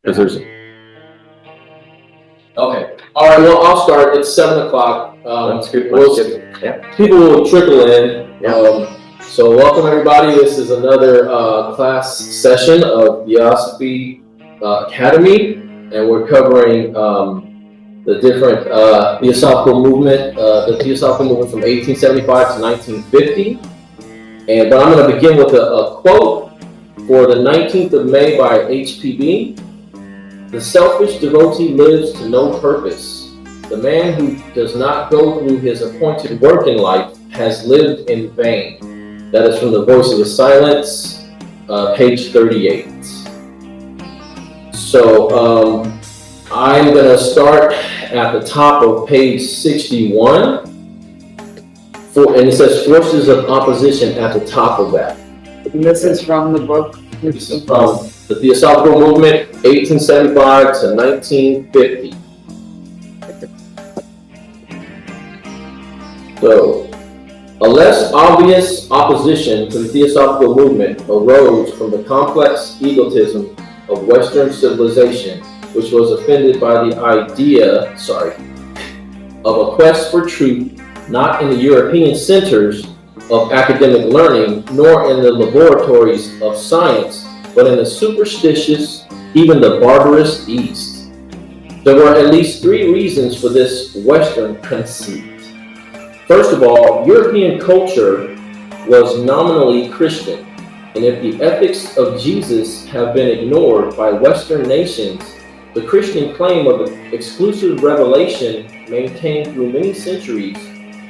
Because there's. Okay. All right. Well, I'll start. It's 7 o'clock. That's good. Yeah. People will trickle in. Yeah. So welcome everybody. This is another class session of Theosophy Academy, and we're covering the different Theosophical Movement, the Theosophical Movement from 1875 to 1950. But I'm going to begin with a quote for the 19th of May by HPB. The selfish devotee lives to no purpose. The man who does not go through his appointed work in life has lived in vain. That is from The Voice of the Silence, page 38. So I'm going to start at the top of page 61. And it says forces of opposition at the top of that. And this is from the book? This is from the Theosophical Movement, 1875 to 1950. So, a less obvious opposition to the Theosophical Movement arose from the complex egotism of Western civilization, which was offended by the idea, of a quest for truth not in the European centers of academic learning, nor in the laboratories of science, but in the superstitious, even the barbarous East. There were at least three reasons for this Western conceit. First of all, European culture was nominally Christian, and if the ethics of Jesus have been ignored by Western nations, the Christian claim of exclusive revelation maintained through many centuries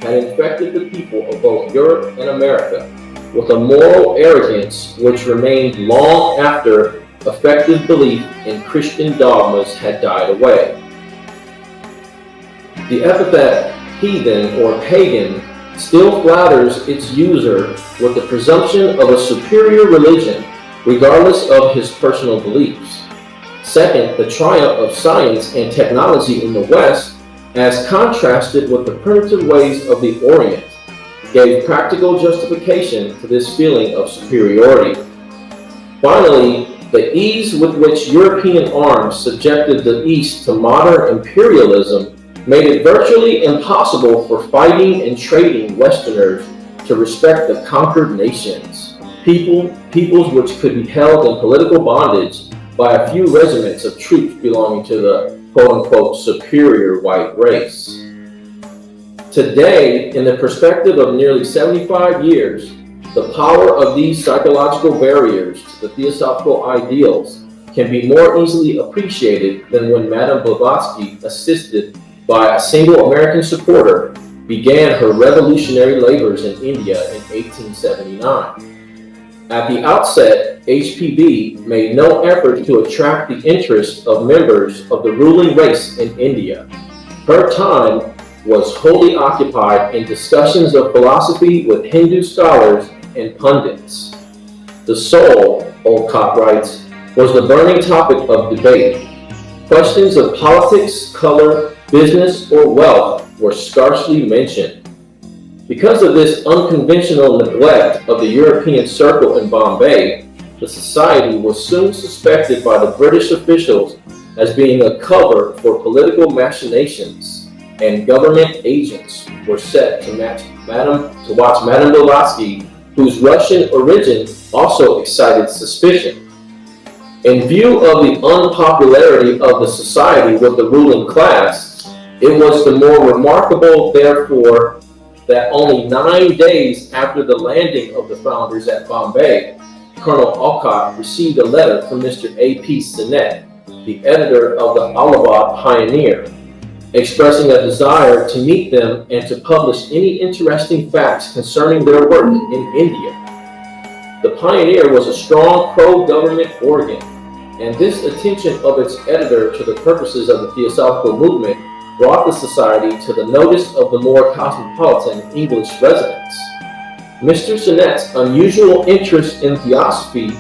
had infected the people of both Europe and America with a moral arrogance which remained long after effective belief in Christian dogmas had died away. The epithet heathen or pagan still flatters its user with the presumption of a superior religion, regardless of his personal beliefs. Second, the triumph of science and technology in the West, as contrasted with the primitive ways of the Orient, gave practical justification to this feeling of superiority. Finally, the ease with which European arms subjected the East to modern imperialism made it virtually impossible for fighting and trading Westerners to respect the conquered nations, peoples which could be held in political bondage by a few regiments of troops belonging to the quote-unquote superior white race. Today, in the perspective of nearly 75 years, the power of these psychological barriers to the theosophical ideals can be more easily appreciated than when Madame Blavatsky, assisted by a single American supporter, began her revolutionary labors in India in 1879. At the outset, HPB made no effort to attract the interest of members of the ruling race in India. Her time was wholly occupied in discussions of philosophy with Hindu scholars and pundits. The soul, Olcott writes, was the burning topic of debate. Questions of politics, color, business, or wealth were scarcely mentioned. Because of this unconventional neglect of the European circle in Bombay, the society was soon suspected by the British officials as being a cover for political machinations, and government agents were set to watch Madame Blavatsky, whose Russian origin also excited suspicion. In view of the unpopularity of the society with the ruling class, it was the more remarkable, therefore, that only 9 days after the landing of the founders at Bombay, Colonel Olcott received a letter from Mr. A.P. Sinnett, the editor of the Allahabad Pioneer, expressing a desire to meet them and to publish any interesting facts concerning their work in India. The Pioneer was a strong pro-government organ, and this attention of its editor to the purposes of the Theosophical Movement brought the society to the notice of the more cosmopolitan English residents. Mr. Sinnett's unusual interest in theosophy,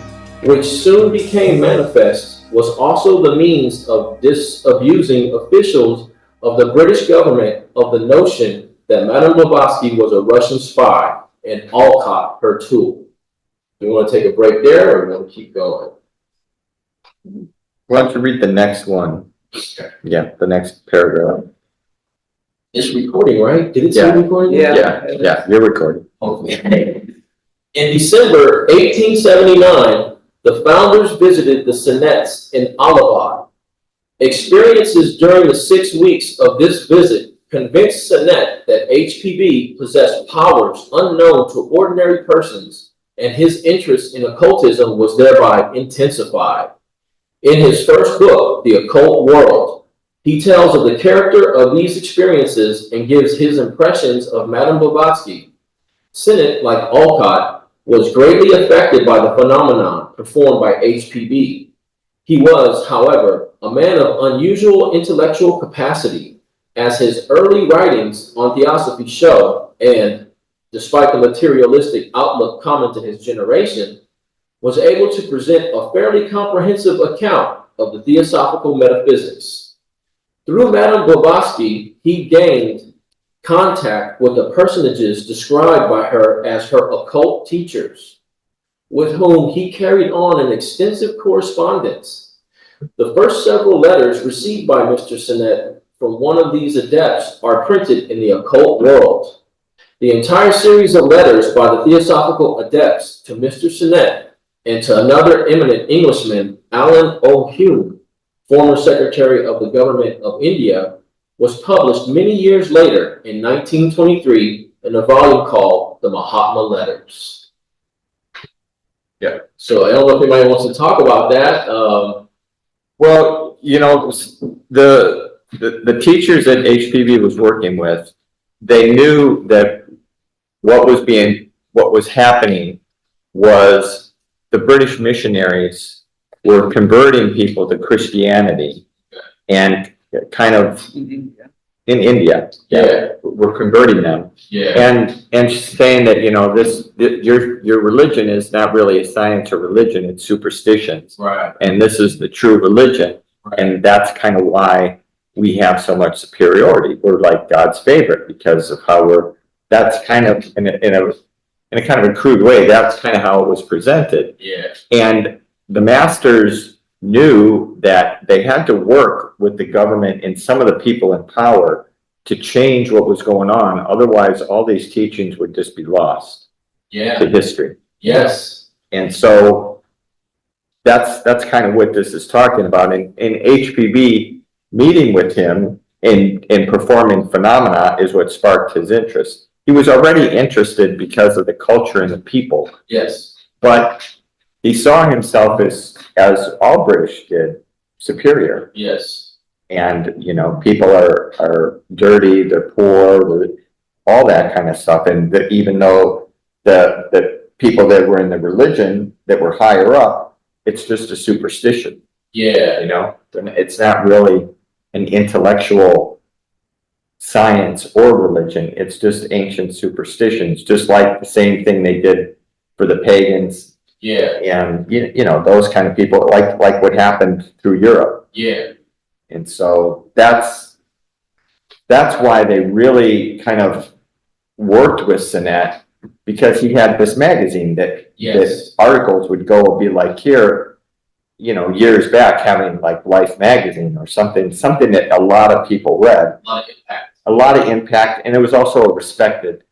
which soon became manifest, was also the means of disabusing officials of the British government of the notion that Madame Blavatsky was a Russian spy and Olcott her tool. Do you want to take a break there or we want to keep going? Why don't you read the next one? Okay. Yeah, the next paragraph. It's recording, right? Did it say Yeah. recording? Yeah, you're recording. Okay. In December 1879, the founders visited the Senettes in Allahabad. Experiences during the 6 weeks of this visit convinced Senet that HPB possessed powers unknown to ordinary persons, and his interest in occultism was thereby intensified. In his first book, The Occult World, he tells of the character of these experiences and gives his impressions of Madame Blavatsky. Sinnett, like Alcott, was greatly affected by the phenomenon performed by HPB. He was, however, a man of unusual intellectual capacity, as his early writings on Theosophy show, and, despite the materialistic outlook common to his generation, was able to present a fairly comprehensive account of the Theosophical metaphysics. Through Madame Blavatsky, he gained contact with the personages described by her as her occult teachers, with whom he carried on an extensive correspondence. The first several letters received by Mr. Sinnett from one of these adepts are printed in The Occult World. The entire series of letters by the Theosophical adepts to Mr. Sinnett and to another eminent Englishman, Alan O'Hume, former Secretary of the Government of India, was published many years later in 1923 in a volume called The Mahatma Letters. Yeah, so I don't know if anybody wants to talk about that. Well, you know, the teachers that HPB was working with, they knew that what was happening was the British missionaries were converting people to Christianity, and kind of in India, were converting them, and saying that, you know, your religion is not really a science or religion, it's superstitions, Right. and this is the true religion, Right. and that's kind of why we have so much superiority. We're like God's favorite because of how that's kind of in a kind of a crude way, that's kind of how it was presented. Yeah. And the masters knew that they had to work with the government and some of the people in power to change what was going on. Otherwise, all these teachings would just be lost to history. Yes. And so that's kind of what this is talking about. And HPB meeting with him and performing phenomena is what sparked his interest. He was already interested because of the culture and the people. Yes. But he saw himself as all British did, superior. Yes. And, you know, people are dirty, they're poor, all that kind of stuff. And even though the people that were in the religion that were higher up, it's just a superstition. Yeah. You know, it's not really an intellectual science or religion. It's just ancient superstitions, just like the same thing they did for the pagans. Yeah. And, you know, those kind of people, like what happened through Europe. Yeah. And so that's why they really kind of worked with Sinnett, because he had this magazine that articles would go be like, here, you know, years back, having like Life magazine or something that a lot of people read. A lot of impact, and it was also a respected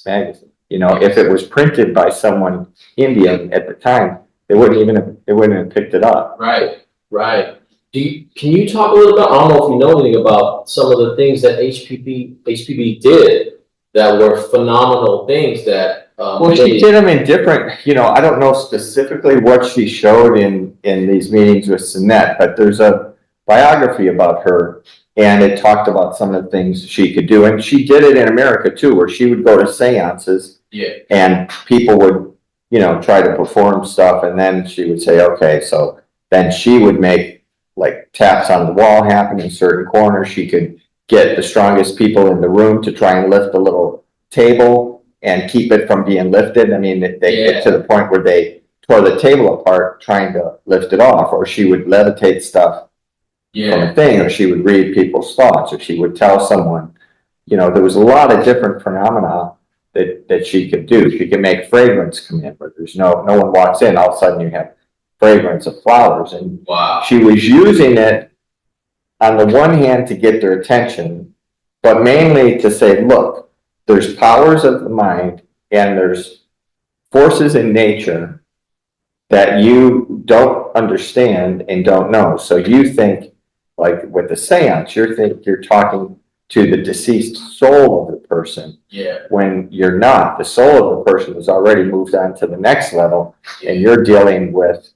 magazine. You know, if it was printed by someone Indian at the time, they wouldn't have picked it up. Right. Right. Can you talk a little about, I don't know if you know anything about some of the things that HPB did that were phenomenal things that well, she did them in different, you know, I don't know specifically what she showed in these meetings with Sinnett, but there's a biography about her, and it talked about some of the things she could do. And she did it in America too, where she would go to seances, and people would, you know, try to perform stuff, and then she would say, okay, so then she would make like taps on the wall happen in certain corners. She could get the strongest people in the room to try and lift a little table and keep it from being lifted. I mean, they get to the point where they tore the table apart trying to lift it off, or she would levitate stuff from a thing, or she would read people's thoughts, or she would tell someone, you know, there was a lot of different phenomena that she could do. She could make fragrance come in, where there's no one walks in, all of a sudden you have fragrance of flowers. And Wow. she was using it on the one hand to get their attention, but mainly to say, look, there's powers of the mind and there's forces in nature that you don't understand and don't know. So you think, like with the seance, you're talking to the deceased soul of the person. Yeah. When you're not. The soul of the person has already moved on to the next level, and you're dealing with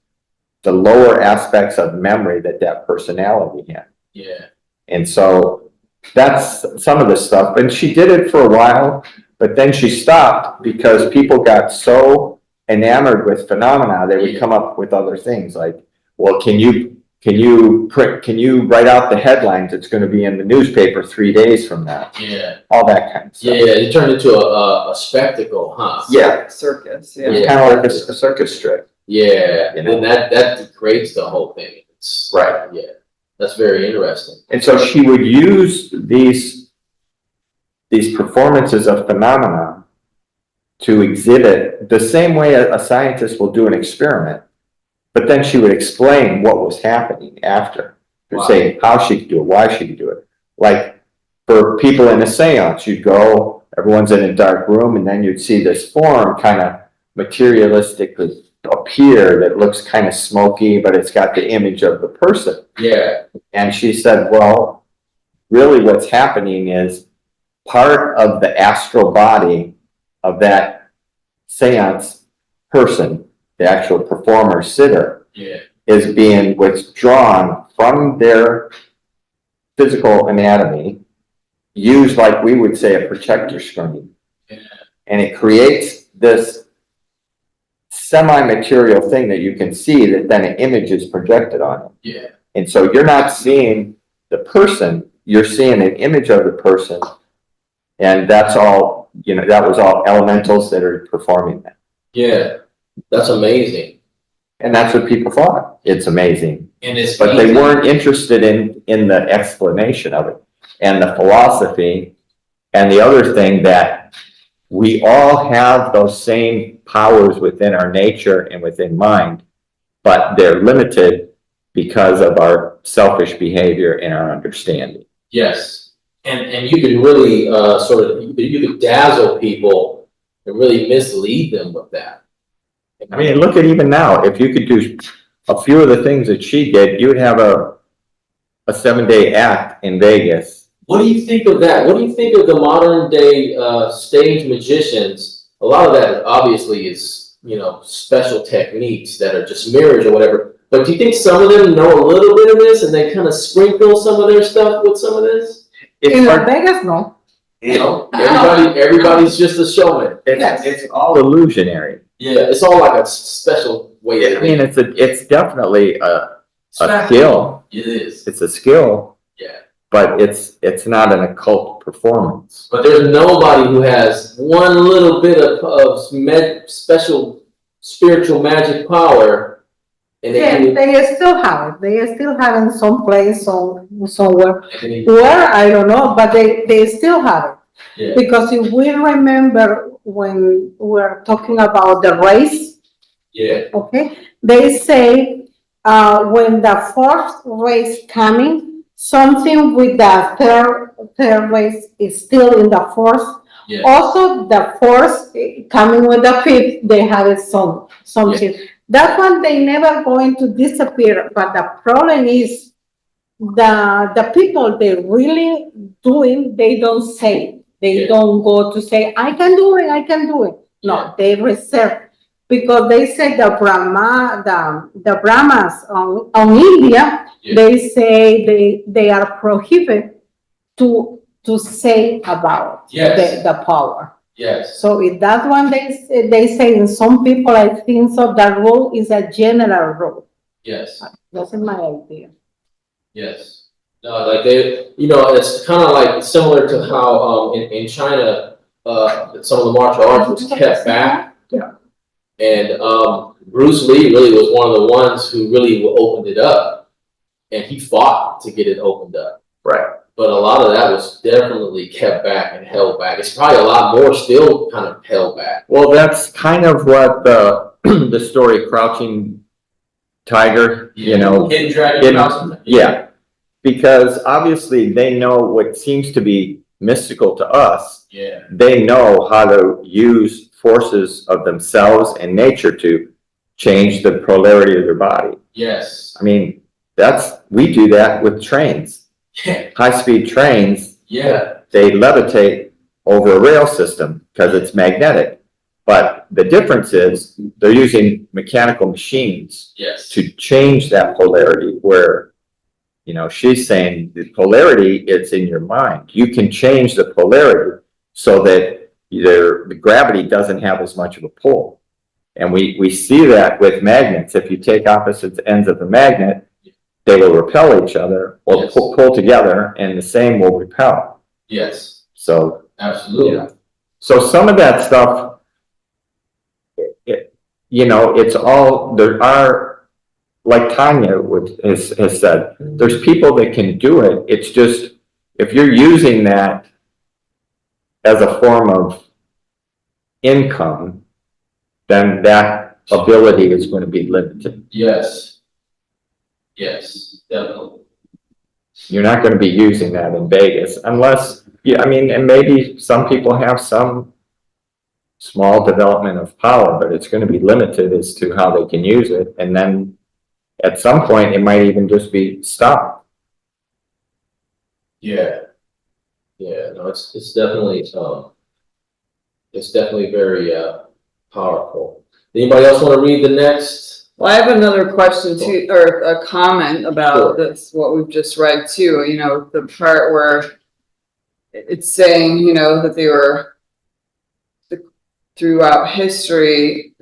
the lower aspects of memory that personality had. Yeah. And so that's some of the stuff. And she did it for a while, but then she stopped because people got so enamored with phenomena, they would come up with other things like, well, can you write out the headlines that's going to be in the newspaper 3 days from now? Yeah. All that kind of stuff. Yeah, it turned into a spectacle, huh? Yeah. Circus, yeah. It's kind of like a circus trick. Yeah, You know? and that degrades the whole thing. It's, Right. Yeah, that's very interesting. And so she would use these performances of phenomena to exhibit the same way a scientist will do an experiment, but then she would explain what was happening after. Wow. Say how she could do it, why she could do it. Like for people in a seance, you'd go, everyone's in a dark room, and then you'd see this form kind of materialistically appear that looks kind of smoky, but it's got the image of the person. Yeah. And she said, well, really what's happening is part of the astral body of that seance person, the actual performer sitter, Yeah. is being withdrawn from their physical anatomy, used like we would say a projector screen. Yeah. And it creates this semi-material thing that you can see that then an image is projected on it. Yeah. And so you're not seeing the person, you're seeing an image of the person. And that's all, that was all elementals that are performing that. Yeah. That's amazing. And that's what people thought. It's amazing. And it's But they weren't interested in the explanation of it and the philosophy. And the other thing that we all have those same powers within our nature and within mind, but they're limited because of our selfish behavior and our understanding. Yes. And you can really you could dazzle people and really mislead them with that. I mean, look at even now, if you could do a few of the things that she did, you would have a 7-day act in Vegas. What do you think of that? What do you think of the modern day stage magicians? A lot of that obviously is, special techniques that are just mirrors or whatever. But do you think some of them know a little bit of this and they kind of sprinkle some of their stuff with some of this? In Las Vegas, no. Everybody's just a showman. It's all illusionary. Yeah, it's all like a special way. I mean, it's definitely a skill. It is. It's a skill. Yeah. But it's not an occult performance. But there's nobody who has one little bit of special spiritual magic power. And they still have it. They still have it some place, somewhere. Where, I don't know, but they still have it. Yeah. Because if we remember when we're talking about the race, yeah. Okay, they say when the fourth race coming, something with the third race is still in the fourth. Yeah. Also, the fourth coming with the fifth, they have it something. Yeah. That one they never going to disappear. But the problem is the people they really doing, they don't say. They don't go to say, I can do it, I can do it. No, they reserve. Because they say the Brahmas on India, they say they are prohibited to say about the power. Yes. So if that one they say in some people, I think so that rule is a general rule. Yes. That's my idea. Yes. No, like it's kind of like similar to how in China some of the martial arts was kept back. Yeah. And Bruce Lee really was one of the ones who really opened it up, and he fought to get it opened up. Right. But a lot of that was definitely kept back and held back. It's probably a lot more still kind of held back. Well, that's kind of what the story Crouching tiger, you know. Hidden dragon hidden- house. Yeah, because obviously they know what seems to be mystical to us. Yeah. They know how to use forces of themselves and nature to change the polarity of their body. Yes. I mean, we do that with trains. Yeah. High-speed trains, Yeah. they levitate over a rail system because it's magnetic. But the difference is they're using mechanical machines Yes. to change that polarity where, you know, she's saying the polarity, it's in your mind. You can change the polarity so that the gravity doesn't have as much of a pull. And we see that with magnets. If you take opposite ends of the magnet, they will repel each other or Yes. pull together, and the same will repel. Yes. So, Absolutely. yeah. So some of that stuff, you know, it's all, there are, like Tanya has said, there's people that can do it. It's just, if you're using that as a form of income, then that ability is going to be limited. Yes. Yes, definitely. You're not going to be using that in Vegas unless, yeah, I mean, and maybe some people have some small development of power, but it's going to be limited as to how they can use it. And then at some point, it might even just be stopped. Yeah. Yeah, no, it's definitely very powerful. Anybody else want to read the next? Well, I have another question too, or a comment about Sure. this, what we've just read too, you know, the part where it's saying, you know, that they were throughout history,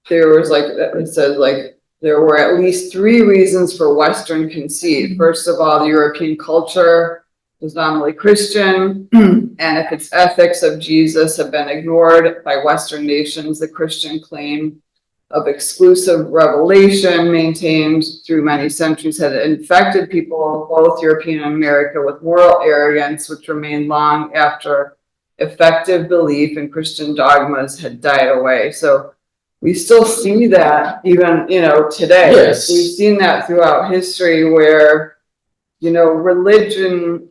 there was like, it says like, there were at least 3 reasons for Western conceit. First of all, the European culture was nominally Christian, and if its ethics of Jesus have been ignored by Western nations, the Christian claim of exclusive revelation maintained through many centuries had infected people of both European and America with moral arrogance, which remained long after effective belief in Christian dogmas had died away. So we still see that even, you know, today. Yes. We've seen that throughout history where, you know, religion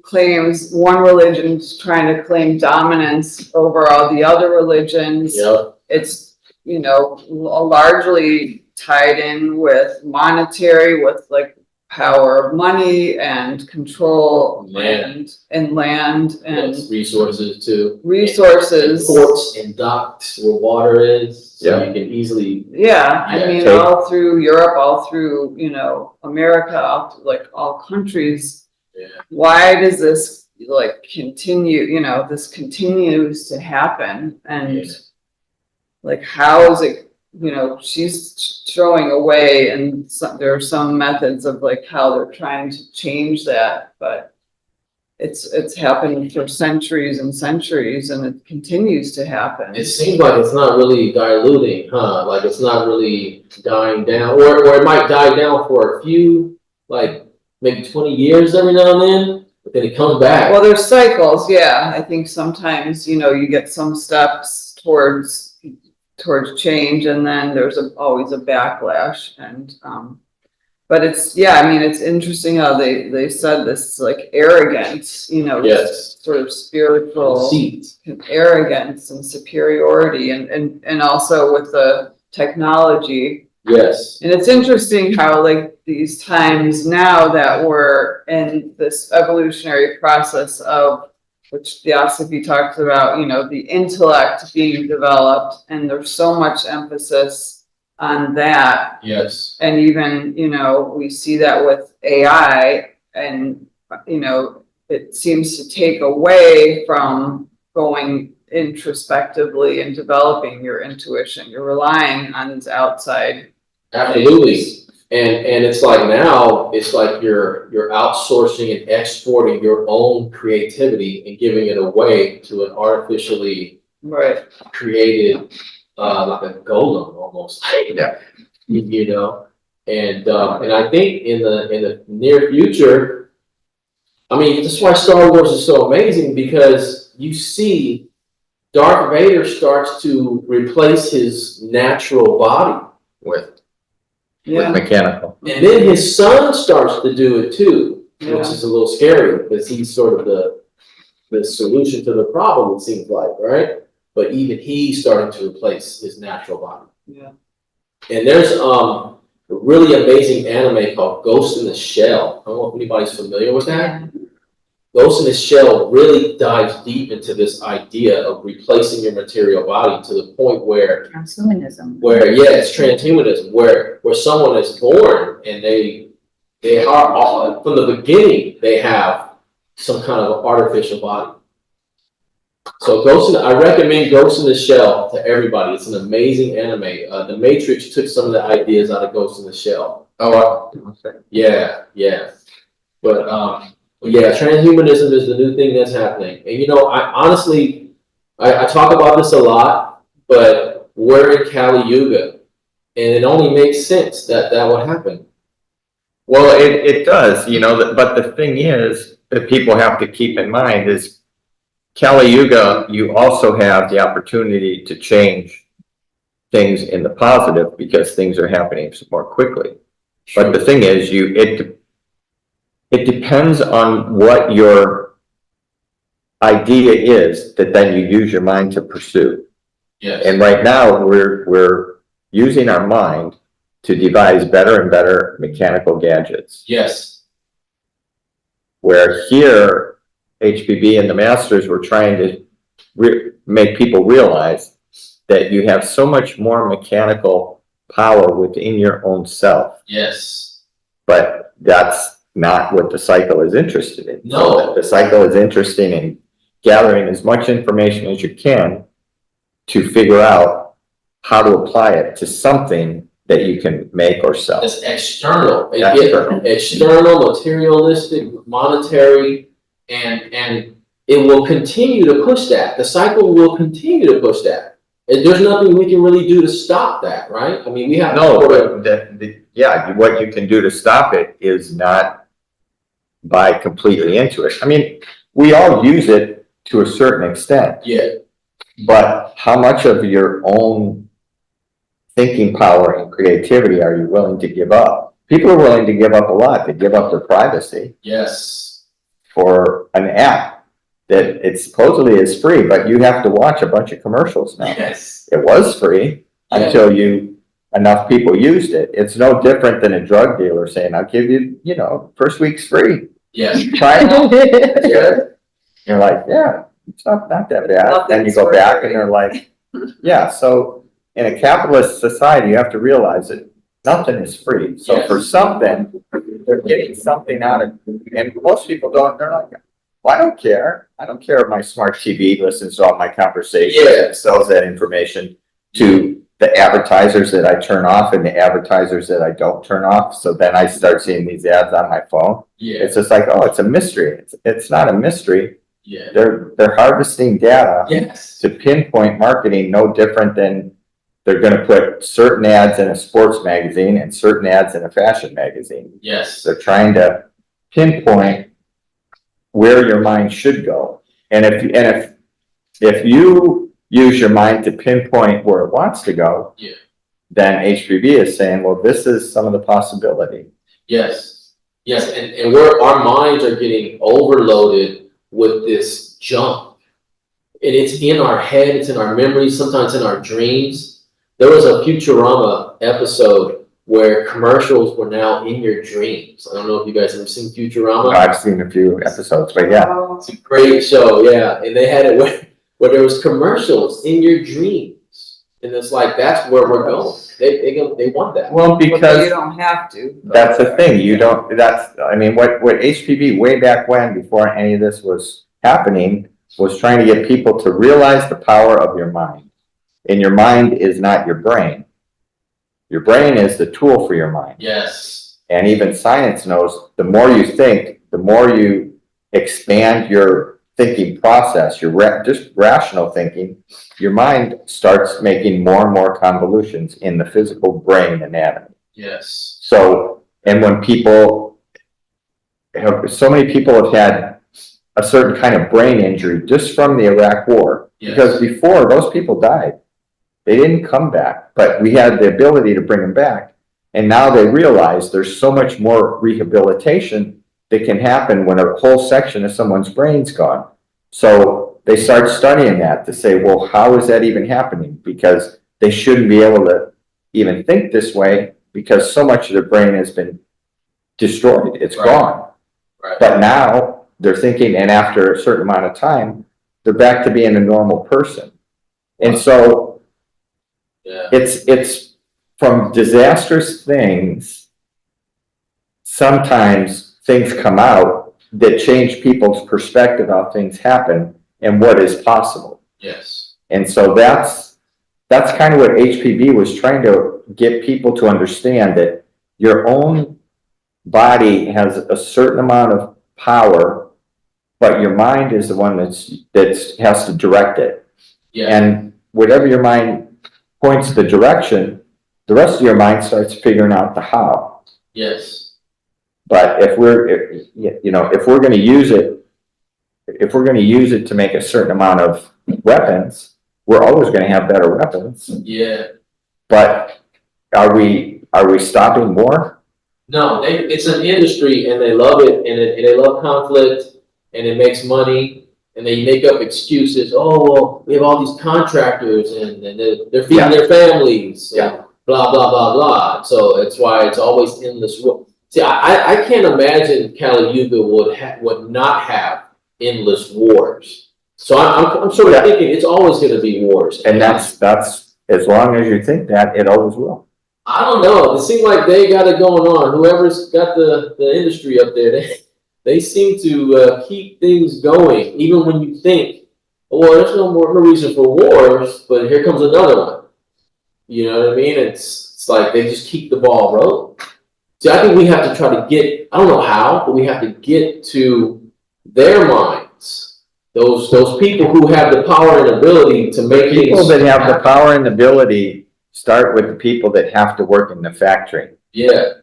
claims, one religion's trying to claim dominance over all the other religions. Yep. It's, you know, largely tied in with monetary, with like power of money and control Land. and land and Yes, resources too. resources. Ports and docks where water is, so Yeah. you can easily. Yeah, I Yeah, mean, take- all through Europe, all through, you know, America, all through, like all countries. Yeah. Why does this like continue, you know, this continues to happen? And Yeah. like, how is it, you know, she's throwing away, and there are some methods of like how they're trying to change that, but it's happened for centuries and centuries, and it continues to happen. It seems like it's not really diluting, huh? Like it's not really dying down, or it might die down for a few, like maybe 20 years every now and then, but then it comes back. Well, there's cycles, yeah. I think sometimes, you know, you get some steps towards change, and then there's always a backlash. And but it's, yeah, I mean, it's interesting how they said this, like arrogance, you know, Yes. sort of spiritual Conceit. arrogance and superiority, and also with the technology. Yes. And it's interesting how like these times now that we're in this evolutionary process of, which Theosophy talks about, you know, the intellect being developed, and there's so much emphasis on that. Yes. And even, you know, we see that with AI, and, you know, it seems to take away from going introspectively and developing your intuition. You're relying on these outside. Absolutely. And it's like now, it's like you're outsourcing and exporting your own creativity and giving it away to an artificially Right. created, like a golem almost. Yeah. You know, and I think in the near future, I mean, that's why Star Wars is so amazing, because you see Darth Vader starts to replace his natural body with Yeah, mechanical. And then his son starts to do it too, which yeah, is a little scary because he's sort of the solution to the problem, it seems like, right? But even he's starting to replace his natural body. yeah. And there's a really amazing anime called Ghost in the Shell. I don't know if anybody's familiar with that. Ghost in the Shell really dives deep into this idea of replacing your material body to the point where Transhumanism. it's transhumanism, where someone is born and they are all, from the beginning they have some kind of artificial body. So I recommend Ghost in the Shell to everybody. It's an amazing anime. The Matrix took some of the ideas out of Ghost in the Shell. Oh, Yeah. But transhumanism is the new thing that's happening. And I honestly, I talk about this a lot, but we're in Kali Yuga, and it only makes sense that would happen. well, it does, but the thing is, that people have to keep in mind is Kali Yuga, you also have the opportunity to change things in the positive because things are happening more quickly. But the thing is, it depends on what your idea is that then you use your mind to pursue. Yes. And right now, we're using our mind to devise better and better mechanical gadgets. Yes. Where here, HPB and the masters were trying to make people realize that you have so much more mechanical power within your own self. Yes. But that's not what the cycle is interested in. No. The cycle is interested in gathering as much information as you can to figure out how to apply it to something that you can make or sell. It's external. External. External, materialistic, monetary, and it will continue to push that. The cycle will continue to push that. And there's nothing we can really do to stop that, right? I mean, we have what you can do to stop it is not buy completely into it. I mean, we all use it to a certain extent. Yeah. But how much of your own thinking power and creativity are you willing to give up? People are willing to give up a lot. They give up their privacy. Yes. For an app that it supposedly is free, but you have to watch a bunch of commercials now. Yes. It was free until enough people used it. It's no different than a drug dealer saying, I'll give you, first week's free. Yes. Try it out. It's good. You're like, yeah, it's not that bad. Then you go back and they're like, yeah. So in a capitalist society, you have to realize that nothing is free. So for something, they're getting something out of it. And most people don't, they're like, well, I don't care. I don't care if my smart TV listens to all my conversations and sells that information to the advertisers that I turn off and the advertisers that I don't turn off. So then I start seeing these ads on my phone. Yeah. It's just like, oh, it's a mystery. It's not a mystery. Yeah. They're harvesting data to pinpoint marketing no different than they're going to put certain ads in a sports magazine and certain ads in a fashion magazine. Yes. They're trying to pinpoint where your mind should go. And if you use your mind to pinpoint where it wants to go, then HPV is saying, well, this is some of the possibility. Yes. Yes. And where our minds are getting overloaded with this junk. And it's in our head, it's in our memories, sometimes in our dreams. There was a Futurama episode where commercials were now in your dreams. I don't know if you guys have seen Futurama. I've seen a few episodes, but yeah. It's a great show, yeah. And they had it where there was commercials in your dreams. And it's like, that's where we're going. They want that. Well, because you don't have to. That's the thing. What HPV way back when, before any of this was happening, was trying to get people to realize the power of your mind. And your mind is not your brain. Your brain is the tool for your mind. Yes. And even science knows the more you think, the more you expand your thinking process, your just rational thinking, your mind starts making more and more convolutions in the physical brain anatomy. Yes. So, and when so many people have had a certain kind of brain injury just from the Iraq War, because before those people died. They didn't come back, but we had the ability to bring them back. And now they realize there's so much more rehabilitation that can happen when a whole section of someone's brain's gone. So they start studying that to say, well, how is that even happening? Because they shouldn't be able to even think this way because so much of their brain has been destroyed. It's gone. Right. But now they're thinking, and after a certain amount of time, they're back to being a normal person. And so Yeah. it's from disastrous things, sometimes things come out that change people's perspective how things happen and what is possible. Yes. And so that's kind of what HPB was trying to get people to understand, that your own body has a certain amount of power, but your mind is the one that has to direct it. Yeah. And whatever your mind points the direction, the rest of your mind starts figuring out the how. Yes. But if we're going to use it to make a certain amount of weapons, we're always going to have better weapons. Yeah. But are we stopping war? No, it's an industry and they love it, and they love conflict, and it makes money, and they make up excuses. Oh, well, we have all these contractors and they're feeding their families. And blah, blah, blah, blah. So that's why it's always endless war. See, I can't imagine Kali Yuga would not have endless wars. So I'm sort of thinking it's always going to be wars. And that's as long as you think that, it always will. I don't know. It seems like they got it going on. Whoever's got the industry up there, they seem to keep things going, even when you think, well, there's no reason for wars, but here comes another one. You know what I mean? It's like they just keep the ball rolling. See, I think we have to try to get, I don't know how, but we have to get to their minds. Those people who have the power and ability to make things People that have the happen. power and ability start with the people that have to work in the factory. Yeah,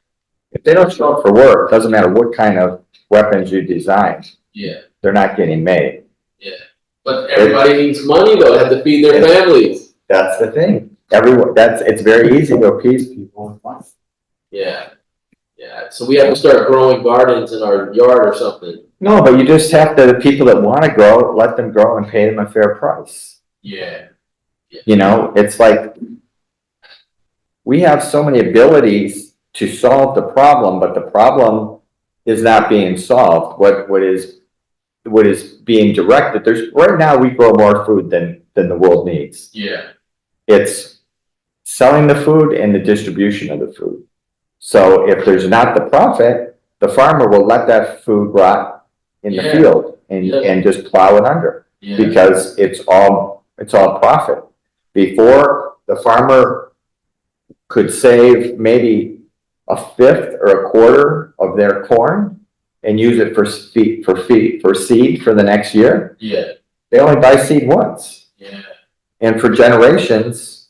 If they don't show up for work, doesn't matter what kind of weapons you design, yeah, they're not getting made. yeah. But everybody needs money though. They have to feed their families. That's the thing. It's very easy to appease people with money. Yeah, yeah. So we have to start growing gardens in our yard or something. No, but you just have to, the people that want to grow, let them grow and pay them a fair price. Yeah. You know, it's like we have so many abilities to solve the problem, but the problem is not being solved. What is being directed, right now we grow more food than the world needs. Yeah. It's selling the food and the distribution of the food. So if there's not the profit, the farmer will let that food rot in the field and just plow it under because it's all profit. Before, the farmer could save maybe a fifth or a quarter of their corn and use it for seed for the next year. Yeah. They only buy seed once. Yeah. And for generations,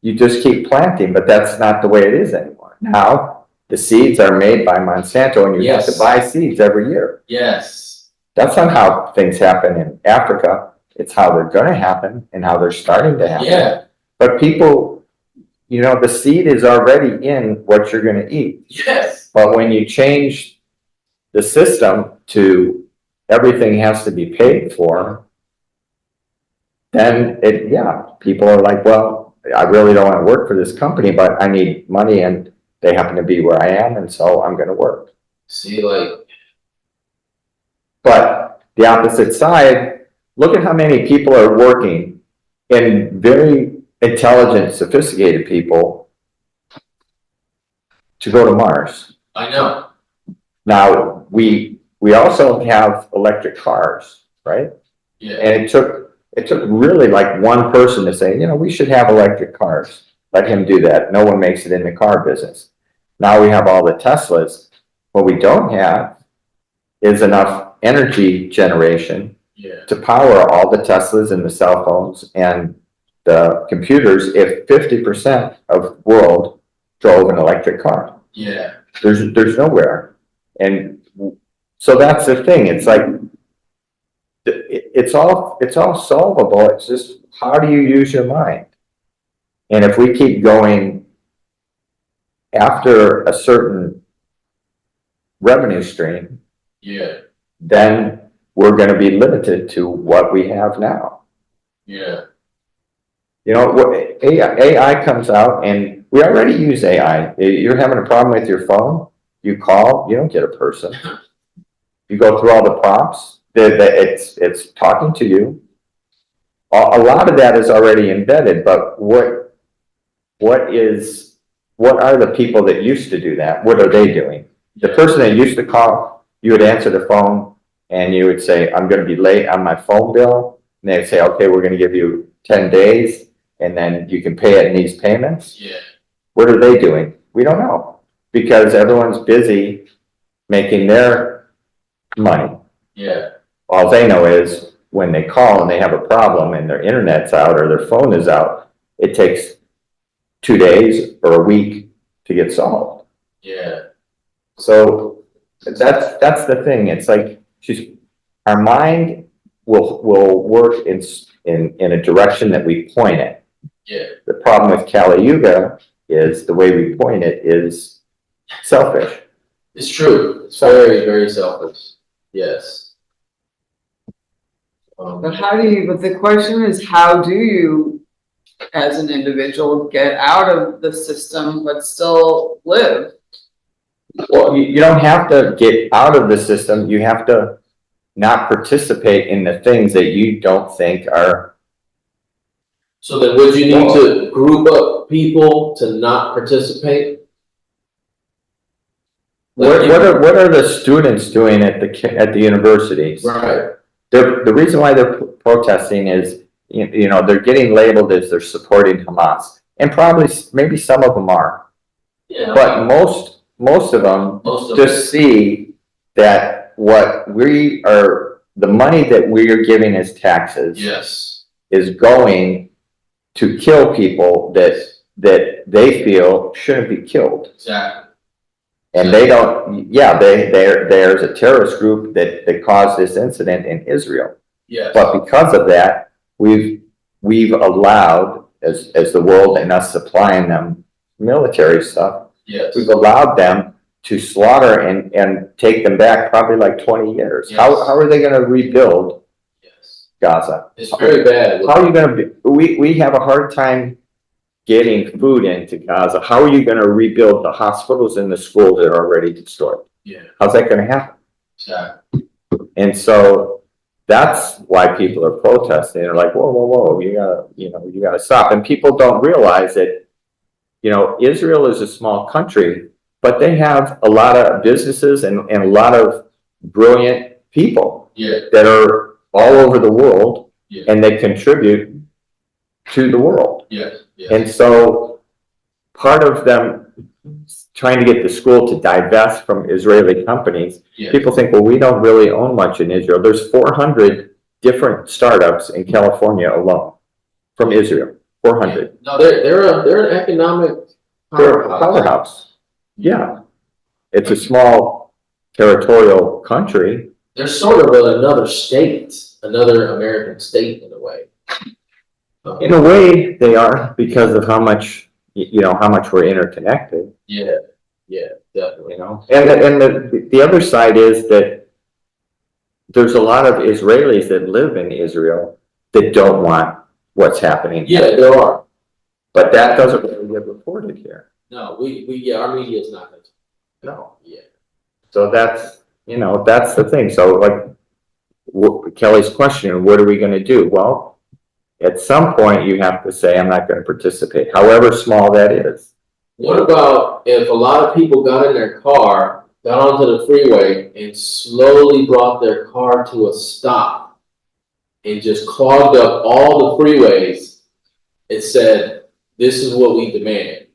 you just keep planting, but that's not the way it is anymore. Now, the seeds are made by Monsanto and you have to buy seeds every year. Yes. That's not how things happen in Africa. It's how they're going to happen and how they're starting to happen. Yeah. But people, the seed is already in what you're going to eat. Yes. But when you change the system to everything has to be paid for, then people are like, well, I really don't want to work for this company, but I need money and they happen to be where I am, and so I'm going to work. See, But the opposite side, look at how many people are working, and very intelligent, sophisticated people, to go to Mars. I know. Now, we also have electric cars, right? Yeah. And it took really like one person to say, we should have electric cars. Let him do that. No one makes it in the car business. Now we have all the Teslas. What we don't have is enough energy generation to power all the Teslas and the cell phones and the computers if 50% of the world drove an electric car. Yeah. There's nowhere. And so that's the thing. It's like, it's all solvable. It's just, how do you use your mind? And if we keep going after a certain revenue stream, Yeah, then we're gonna be limited to what we have now. yeah, You know, what AI comes out, and we already use AI. You're having a problem with your phone, you call, you don't get a person. You go through all the prompts, it's talking to you. A lot of that is already embedded, but what are the people that used to do that? What are they doing? The person that used to call, you would answer the phone and you would say, I'm gonna be late on my phone bill. And they'd say, okay, we're gonna give you 10 days and then you can pay it in these payments. yeah, What are they doing? We don't know, because everyone's busy making their money. yeah, All they know is when they call and they have a problem and their internet's out or their phone is out, it takes 2 days or a week to get solved. yeah, So that's the thing. It's like our mind will work in a direction that we point it. yeah. The problem with Kali Yuga is the way we point it is selfish. It's true. It's very, very selfish. Yes. But but the question is, how do you, as an individual, get out of the system but still live? Well, you don't have to get out of the system. You have to not participate in the things that you don't think are. So then would you need to group up people to not participate? What are the students doing at the universities? Right. The reason why they're protesting is, you know, they're getting labeled as they're supporting Hamas, and probably maybe some of them are, Yeah. but most of them just see that the money that we are giving as taxes Yes. is going to kill people that they feel shouldn't be killed. Exactly. And they don't, there's a terrorist group that caused this incident in Israel. Yes. But because of that, we've allowed, as the world and us supplying them military stuff, Yes. we've allowed them to slaughter and take them back probably like 20 years. Yes. How are they gonna rebuild Yes. Gaza? It's very bad. How are you gonna we have a hard time getting food into Gaza. How are you gonna rebuild the hospitals and the schools that are already destroyed? Yeah. How's that gonna happen? Exactly. And so that's why people are protesting. They're like, whoa, you gotta stop. And people don't realize that, Israel is a small country, but they have a lot of businesses and a lot of brilliant people Yeah. that are all over the world, Yeah. and they contribute to the world. Yes. Yes. And so part of them trying to get the school to divest from Israeli companies, Yes. people think, well, we don't really own much in Israel. There's 400 different startups in California alone from Israel. 400. No, they're an economic They're a powerhouse. Yeah. It's a small territorial country. They're sort of another state, another American state in a way. In a way, they are, because of how much, how much we're interconnected. Yeah. Yeah. Definitely. And the other side is that there's a lot of Israelis that live in Israel that don't want what's happening. Yeah, there are. But that doesn't really get reported here. No, our media is not going to. No. Yeah. So that's the thing. So Kelly's question, what are we going to do? Well, at some point you have to say, I'm not going to participate, however small that is. What about if a lot of people got in their car, got onto the freeway, and slowly brought their car to a stop and just clogged up all the freeways and said, this is what we demand?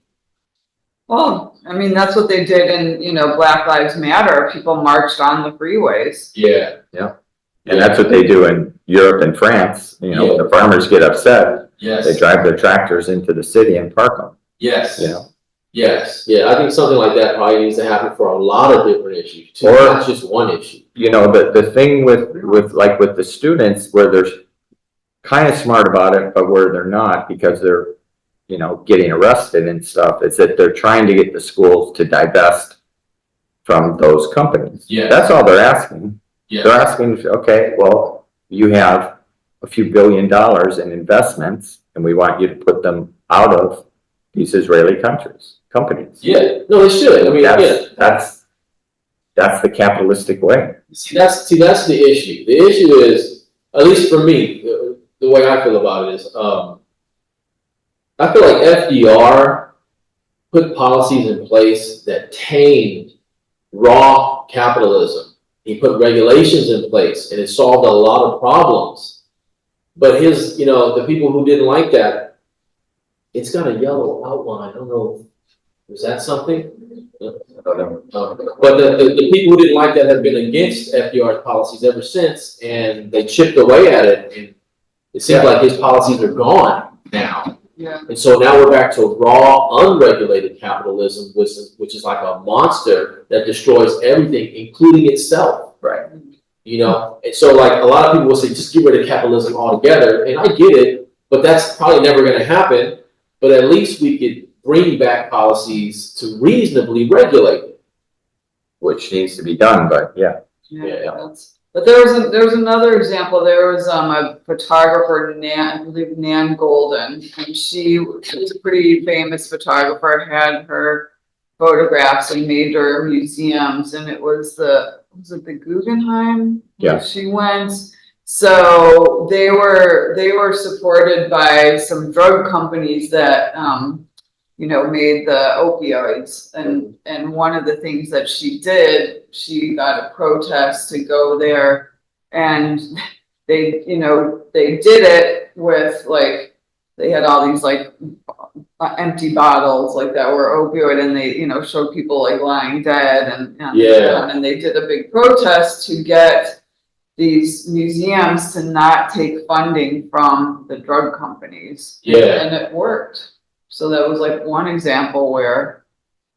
Well, I mean, that's what they did in, Black Lives Matter. People marched on the freeways. Yeah. And that's what they do in Europe and France. When the farmers get upset, Yes. they drive their tractors into the city and park them. Yes. You know? Yes. Yeah, I think something like that probably needs to happen for a lot of different issues too, Or- not just one issue. The thing with the students, where they're kind of smart about it, but where they're not, because they're you know, getting arrested and stuff, is that they're trying to get the schools to divest from those companies. Yeah. That's all they're asking. Yeah. They're asking, okay, well, you have a few $1 billion in investments, and we want you to put them out of these Israeli companies. Yeah, no, it should. I mean, That's the capitalistic way. See, that's the issue. The issue is, at least for me, the way I feel about it is, I feel like FDR put policies in place that tamed raw capitalism. He put regulations in place, and it solved a lot of problems. But his, you know, the people who didn't like that, it's got a yellow outline. I don't know, is that something? But the people who didn't like that have been against FDR's policies ever since, and they chipped away at it. And it seems like his policies are gone now. Yeah. And so now we're back to raw, unregulated capitalism, which is like a monster that destroys everything, including itself. Right. You know, and so like a lot of people will say, just get rid of capitalism altogether. And I get it, but that's probably never going to happen. But at least we could bring back policies to reasonably regulate it. Which needs to be done, but yeah. Yeah. But there was another example. There was a photographer, I believe Nan Golden, and she was a pretty famous photographer, had her photographs in major museums, and it was the Guggenheim? Yeah. She went. So they were supported by some drug companies that you know, made the opioids, and one of the things that she did, she got a protest to go there, and they, you know, they did it with like, they had all these like empty bottles like that were opioid, and they, you know, showed people like lying dead, and they did a big protest to get these museums to not take funding from the drug companies. Yeah. And it worked. So that was like one example where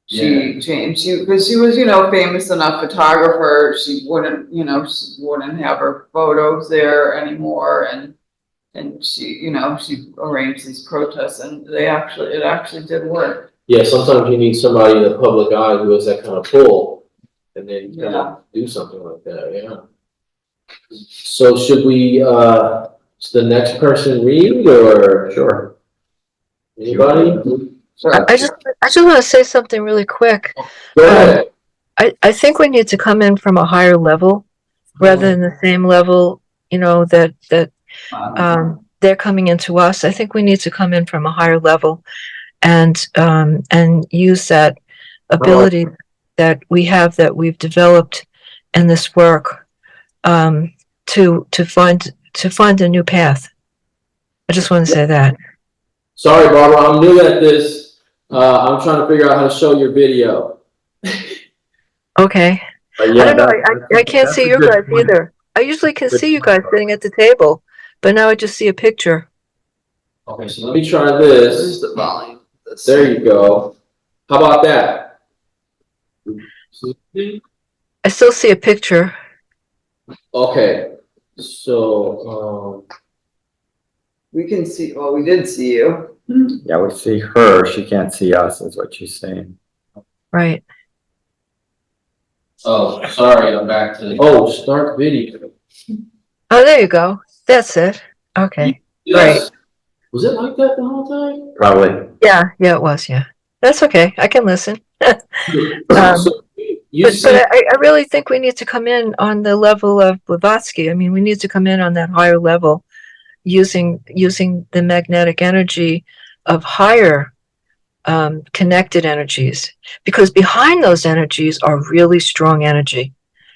she changed, because she was, you know, famous enough photographer, she wouldn't have her photos there anymore, and she, you know, she arranged these protests, and it actually did work. Yeah, sometimes you need somebody in the public eye who has that kind of pull, and then you know, do something like that. Yeah. So should we? The next person read, or Sure. Anybody? I just want to say something really quick. Go ahead. I think we need to come in from a higher level rather than the same level, you know, that they're coming into us. I think we need to come in from a higher level and use that ability that we have, that we've developed in this work, to find a new path. I just want to say that. Sorry, Barbara, I'm new at this. I'm trying to figure out how to show your video. Okay. Yeah, I don't know. I can't see you guys either. I usually can see you guys sitting at the table, but now I just see a picture. Okay, so let me try this. The volume. There you go. How about that? I still see a picture. Okay, so We can see, well, we did see you. Yeah, we see her. She can't see us, is what she's saying. Right. oh, sorry, I'm back to start video. Oh, there you go. That's it. Okay. Yes. Was it like that the whole time? Probably. Yeah, it was. Yeah. That's okay. I can listen. So But I really think we need to come in on the level of Blavatsky. I mean, we need to come in on that higher level, using the magnetic energy of higher connected energies, because behind those energies are really strong energy.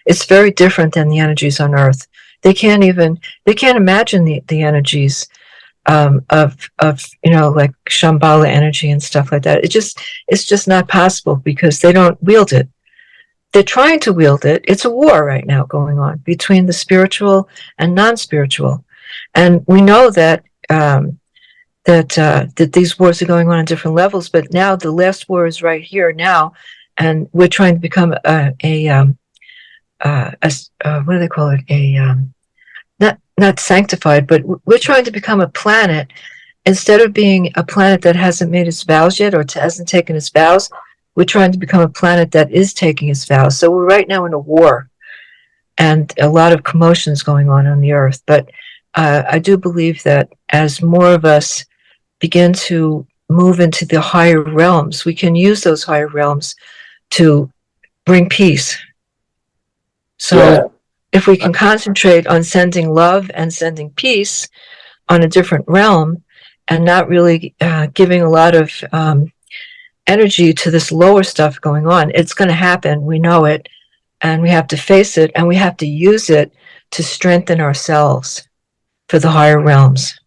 It's very different than the energies on Earth. They can't imagine the energies of you know, like Shambhala energy and stuff like that. It's just not possible, because they don't wield it. They're trying to wield it. It's a war right now going on between the spiritual and non-spiritual, and we know that that these wars are going on different levels. But now the last war is right here now, and we're trying to become what do they call it? Not sanctified, but we're trying to become a planet instead of being a planet that hasn't made its vows yet or hasn't taken its vows, we're trying to become a planet that is taking its vows. So we're right now in a war, and a lot of commotions going on the earth. But I do believe that as more of us begin to move into the higher realms, we can use those higher realms to bring peace. So Yeah. if we can concentrate on sending love and sending peace on a different realm, and not really giving a lot of energy to this lower stuff going on, it's going to happen. We know it, and we have to face it, and we have to use it to strengthen ourselves for the higher realms.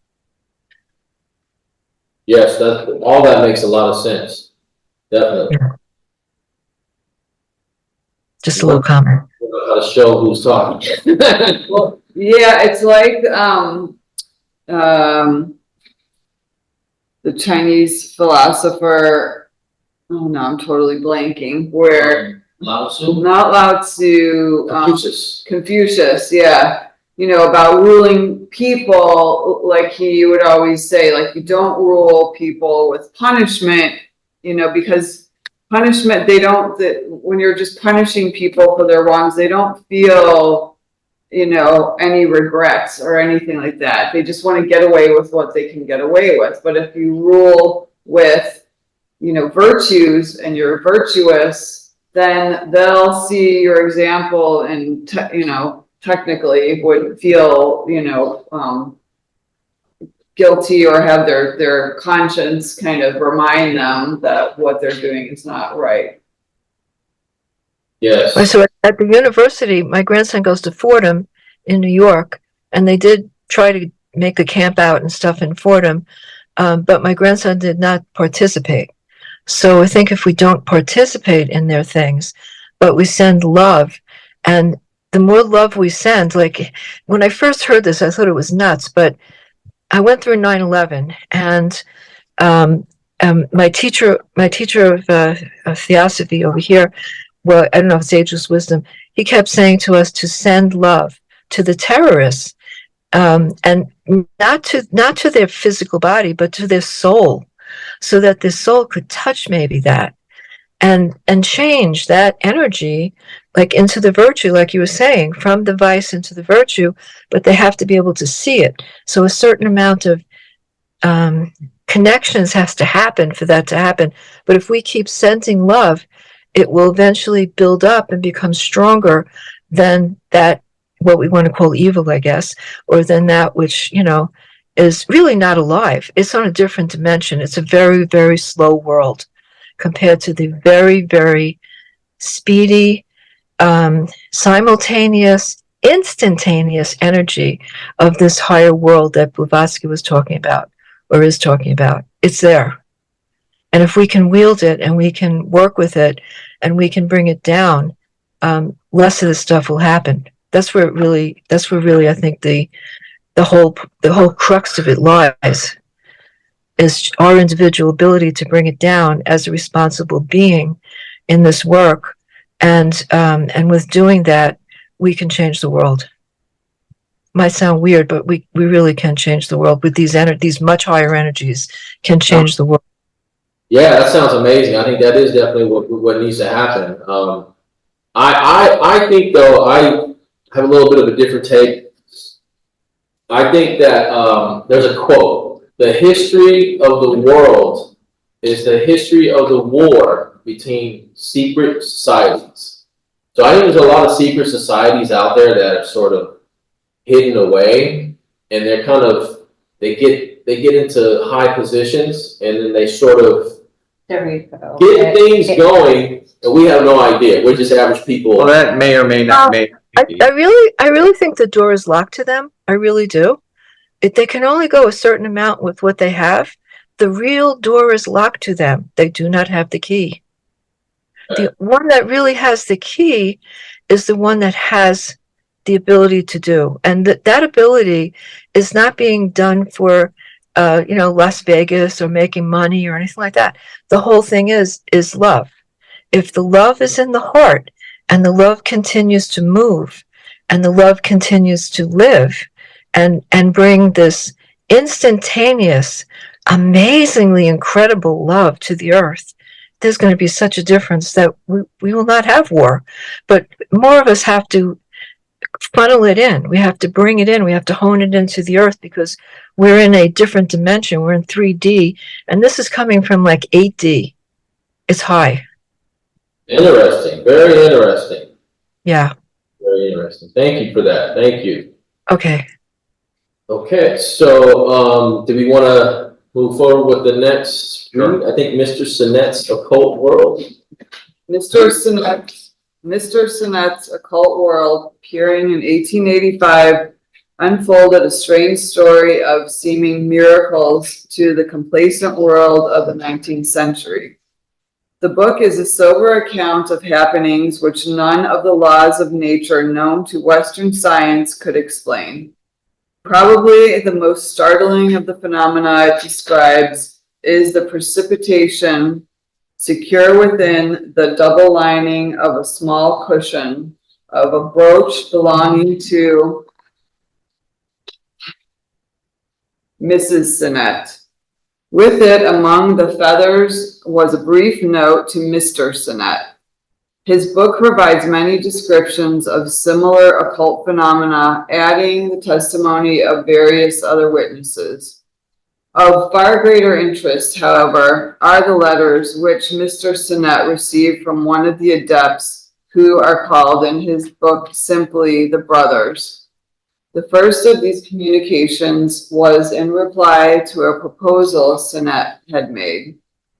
Yes, all that makes a lot of sense. Definitely. Just a little comment. How to show who's talking. Well, yeah, it's like the Chinese philosopher, oh no, I'm totally blanking, where Lao Tzu? not Lao Tzu, Confucius, yeah, you know, about ruling people, like he would always say, like, you don't rule people with punishment, you know, because punishment, when you're just punishing people for their wrongs, they don't feel, you know, any regrets or anything like that. They just want to get away with what they can get away with. But if you rule with, you know, virtues and you're virtuous, then they'll see your example and, you know, technically would feel, you know, guilty or have their conscience kind of remind them that what they're doing is not right. Yes. So at the university, my grandson goes to Fordham in New York, and they did try to make a camp out and stuff in Fordham, but my grandson did not participate. So I think if we don't participate in their things, but we send love, and the more love we send, like when I first heard this, I thought it was nuts, but I went through 9/11, and my teacher of Theosophy over here, well, I don't know if it's ageless wisdom, he kept saying to us to send love to the terrorists, and not to their physical body, but to their soul, so that their soul could touch maybe that, and change that energy, like into the virtue, like you were saying, from the vice into the virtue, but they have to be able to see it. So a certain amount of connections has to happen for that to happen. But if we keep sending love, it will eventually build up and become stronger than that, what we want to call evil, I guess, or than that which, you know, is really not alive. It's on a different dimension. It's a very, very slow world compared to the very, very speedy, simultaneous, instantaneous energy of this higher world that Blavatsky was talking about, or is talking about. It's there. And if we can wield it and we can work with it and we can bring it down, less of this stuff will happen. That's where really I think the whole crux of it lies, is our individual ability to bring it down as a responsible being in this work. And with doing that, we can change the world. Might sound weird, but we really can change the world with these much higher energies can change the world. Yeah, that sounds amazing. I think that is definitely what needs to happen. I think, though, I have a little bit of a different take. I think that there's a quote: "The history of the world is the history of the war between secret societies." So I think there's a lot of secret societies out there that are sort of hidden away, and they're kind of, they get into high positions, and then they sort of There you go. get things going, and we have no idea. We're just average people. Well, that may or may not be. I really think the door is locked to them. I really do. They can only go a certain amount with what they have. The real door is locked to them. They do not have the key. The one that really has the key is the one that has the ability to do. And that ability is not being done for, Las Vegas or making money or anything like that. The whole thing is love. If the love is in the heart, and the love continues to move, and the love continues to live, and bring this instantaneous, amazingly incredible love to the earth, there's going to be such a difference that we will not have war. But more of us have to funnel it in. We have to bring it in. We have to hone it into the earth because we're in a different dimension. We're in 3D, and this is coming from like 8D. It's high. Interesting. Very interesting. Yeah. Very interesting. Thank you for that. Thank you. Okay. Okay, so do we want to move forward with the next? I think Mr. Sinet's occult world. Mr. Sinet's occult world, appearing in 1885, unfolded a strange story of seeming miracles to the complacent world of the 19th century. The book is a sober account of happenings which none of the laws of nature known to Western science could explain. Probably the most startling of the phenomena it describes is the precipitation secure within the double lining of a small cushion of a brooch belonging to Mrs. Sinet. With it among the feathers was a brief note to Mr. Sinet. His book provides many descriptions of similar occult phenomena, adding the testimony of various other witnesses. Of far greater interest, however, are the letters which Mr. Sinet received from one of the adepts, who are called in his book simply the Brothers. The first of these communications was in reply to a proposal Sinet had made,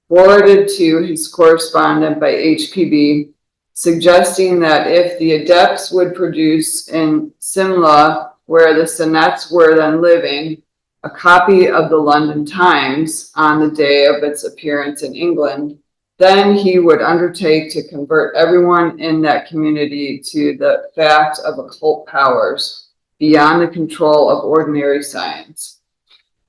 forwarded to his correspondent by HPB, suggesting that if the adepts would produce in Simla, where the Sinets were then living, a copy of the London Times on the day of its appearance in England, then he would undertake to convert everyone in that community to the fact of occult powers beyond the control of ordinary science.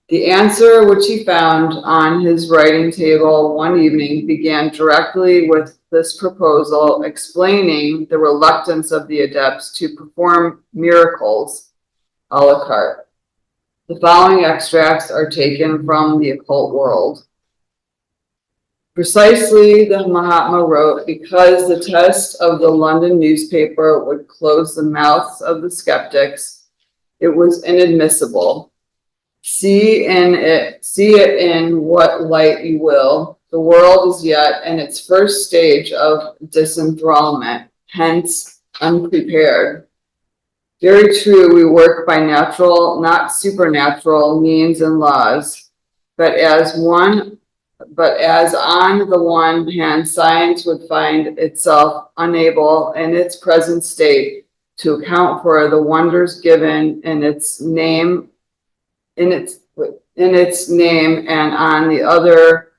The answer which he found on his writing table one evening began directly with this proposal, explaining the reluctance of the adepts to perform miracles a la carte. The following extracts are taken from the occult world. Precisely, the Mahatma wrote, because the test of the London newspaper would close the mouths of the skeptics, it was inadmissible. See it in what light you will. The world is yet in its first stage of disenthrallment, hence unprepared. Very true, we work by natural, not supernatural means and laws, but as on the one hand, science would find itself unable in its present state to account for the wonders given in its name, and on the other,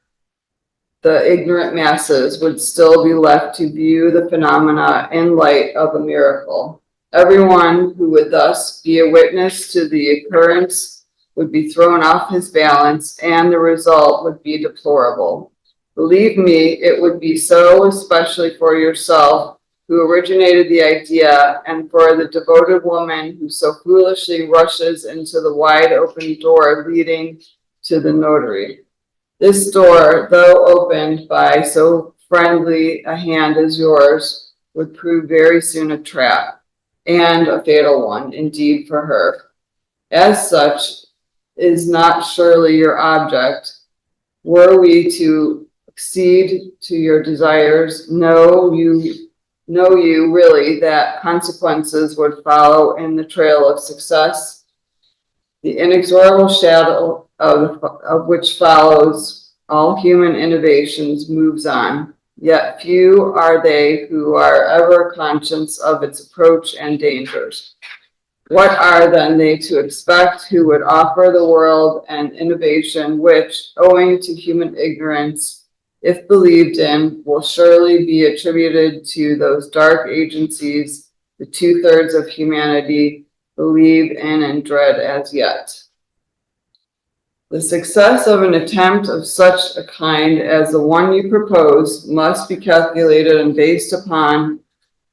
the ignorant masses would still be left to view the phenomena in light of a miracle. Everyone who would thus be a witness to the occurrence would be thrown off his balance, and the result would be deplorable. Believe me, it would be so, especially for yourself, who originated the idea, and for the devoted woman who so foolishly rushes into the wide open door leading to the notary. This door, though opened by so friendly a hand as yours, would prove very soon a trap, and a fatal one indeed for her. As such, is not surely your object. Were we to accede to your desires, know you really that consequences would follow in the trail of success? The inexorable shadow of which follows all human innovations moves on, yet few are they who are ever conscious of its approach and dangers. What are then they to expect who would offer the world an innovation which, owing to human ignorance, if believed in, will surely be attributed to those dark agencies the 2/3 of humanity believe in and dread as yet? The success of an attempt of such a kind as the one you propose must be calculated and based upon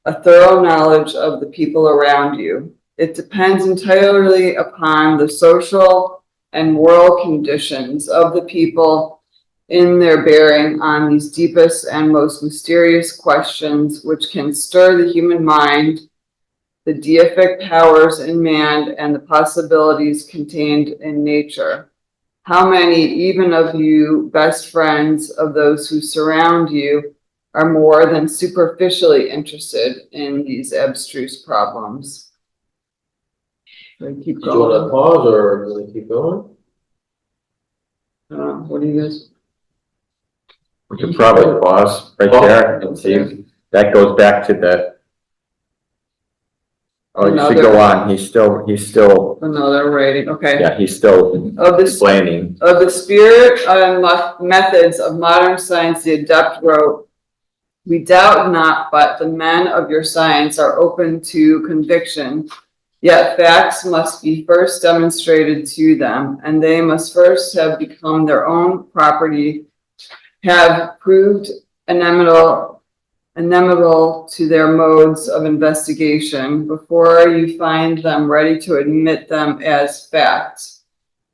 a thorough knowledge of the people around you. It depends entirely upon the social and moral conditions of the people in their bearing on these deepest and most mysterious questions which can stir the human mind, the deific powers in man, and the possibilities contained in nature. How many, even of you, best friends of those who surround you, are more than superficially interested in these abstruse problems? Keep Do you want to going. pause or do we keep going? What do you guys? We could probably pause right there and see, that goes back to the, oh, you should go on, he's still, Another rating, okay. yeah, he's still Of this, explaining. of the spirit and methods of modern science, the adept wrote, "We doubt not, but the men of your science are open to conviction, yet facts must be first demonstrated to them, and they must first have become their own property, have proved inimical to their modes of investigation before you find them ready to admit them as facts.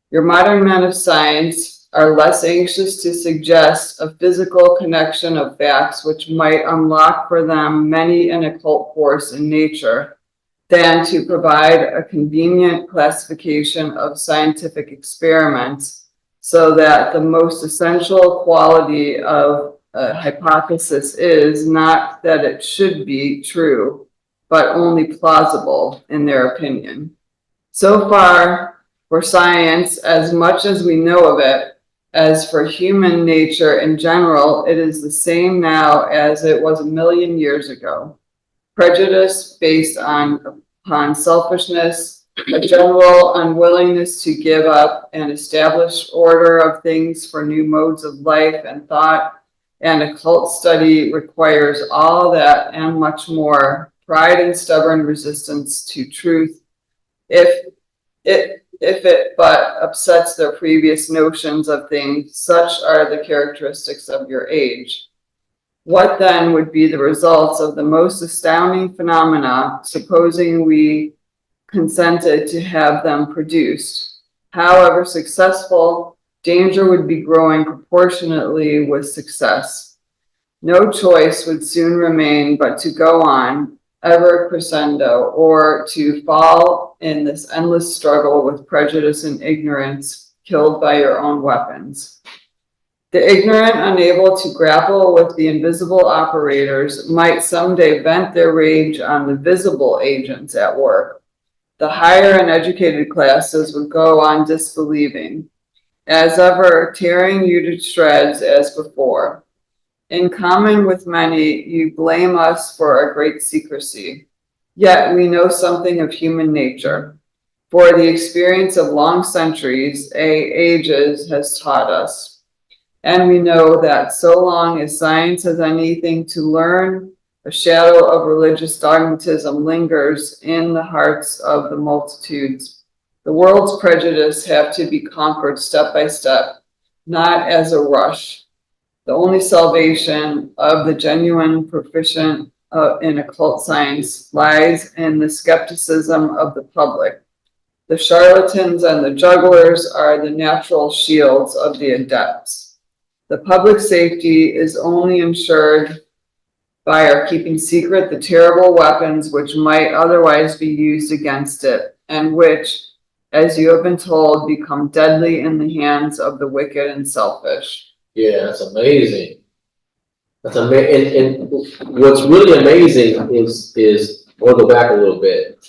Your modern men of science are less anxious to suggest a physical connection of facts which might unlock for them many an occult force in nature than to provide a convenient classification of scientific experiments so that the most essential quality of a hypothesis is not that it should be true, but only plausible in their opinion. So far, for science, as much as we know of it, as for human nature in general, it is the same now as it was 1,000,000 years ago. Prejudice based upon selfishness, a general unwillingness to give up an established order of things for new modes of life and thought, and occult study requires all that and much more, pride and stubborn resistance to truth, if it but upsets their previous notions of things. Such are the characteristics of your age. What then would be the results of the most astounding phenomena, supposing we consented to have them produced? However successful, danger would be growing proportionately with success. No choice would soon remain but to go on, ever crescendo, or to fall in this endless struggle with prejudice and ignorance, killed by your own weapons. The ignorant, unable to grapple with the invisible operators, might someday vent their rage on the visible agents at work. The higher and educated classes would go on disbelieving, as ever tearing you to shreds as before. In common with many, you blame us for our great secrecy. Yet we know something of human nature, for the experience of long centuries, ages, has taught us. And we know that so long as science has anything to learn, a shadow of religious dogmatism lingers in the hearts of the multitudes. The world's prejudice have to be conquered step by step, not as a rush. The only salvation of the genuine proficient in occult science lies in the skepticism of the public. The charlatans and the jugglers are the natural shields of the adepts. The public safety is only ensured by our keeping secret the terrible weapons which might otherwise be used against it, and which, as you have been told, become deadly in the hands of the wicked and selfish. Yeah, that's amazing. That's amazing. And what's really amazing is we'll go back a little bit.